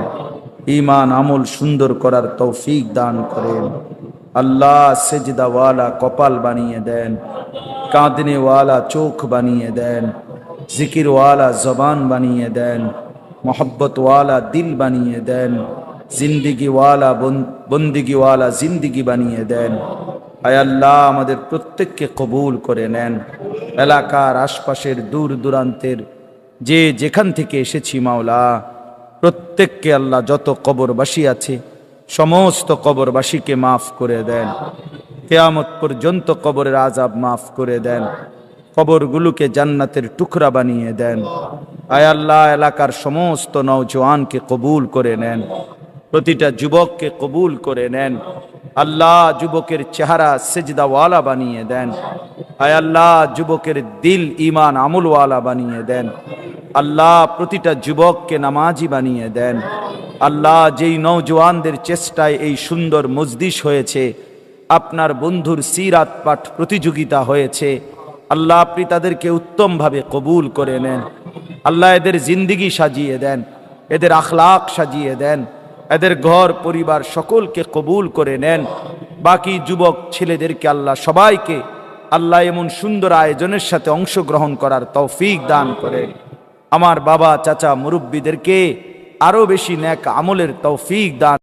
ঈমান আমল সুন্দর করার তৌফিক দান করেন। আল্লাহ সেজদাওয়ালা কপাল বানিয়ে দেন, কাঁদনেওয়ালা চোখ বানিয়ে দেন, জিকিরওয়ালা জবান বানিয়ে দেন, মোহব্বতওয়ালা দিল বানিয়ে দেন, জিন্দিগিওয়ালা বন্দিগিওয়ালা জিন্দিগি বানিয়ে দেন। আয় আল্লাহ আমাদের প্রত্যেককে কবুল করে নেন। এলাকার আশপাশের দূর দূরান্তের যে যেখান থেকে এসেছি মাওলা, প্রত্যেককে আল্লাহ যত কবরবাসী আছে সমস্ত কবরবাসীকে মাফ করে দেন। কিয়ামত পর্যন্ত কবরের আযাব মাফ করে দেন। কবরগুলোকে জান্নাতের টুকরা বানিয়ে দেন। আয় আল্লাহ এলাকার সমস্ত নওজওয়ানকে কবুল করে নেন, প্রতিটা যুবককে কবুল করে নেন। আল্লাহ যুবকের চেহারা সেজদাওয়ালা বানিয়ে দেন। আয় আল্লাহ যুবকের দিল ঈমান আমলওয়ালা বানিয়ে দেন। আল্লাহ প্রতিটা যুবককে নামাজি বানিয়ে দেন। আল্লাহ যেই নওজওয়ানদের চেষ্টায় এই সুন্দর মজলিস হয়েছে, আপনার বন্ধুর সিরাত পাঠ প্রতিযোগিতা হয়েছে, আল্লাহ আপনি তাদেরকে উত্তমভাবে কবুল করে নেন। আল্লাহ এদের জিন্দিগি সাজিয়ে দেন, এদের আখলাক সাজিয়ে দেন, এদের ঘর পরিবার সকলকে কবুল করে নেন। বাকি যুবক ছেলেদেরকে আল্লাহ সবাইকে আল্লাহ এমন সুন্দর আয়োজনের সাথে অংশগ্রহণ করার তৌফিক দান করেন। আমার বাবা চাচা মুরব্বীদেরকে আরো বেশি নেক আমলের তৌফিক দান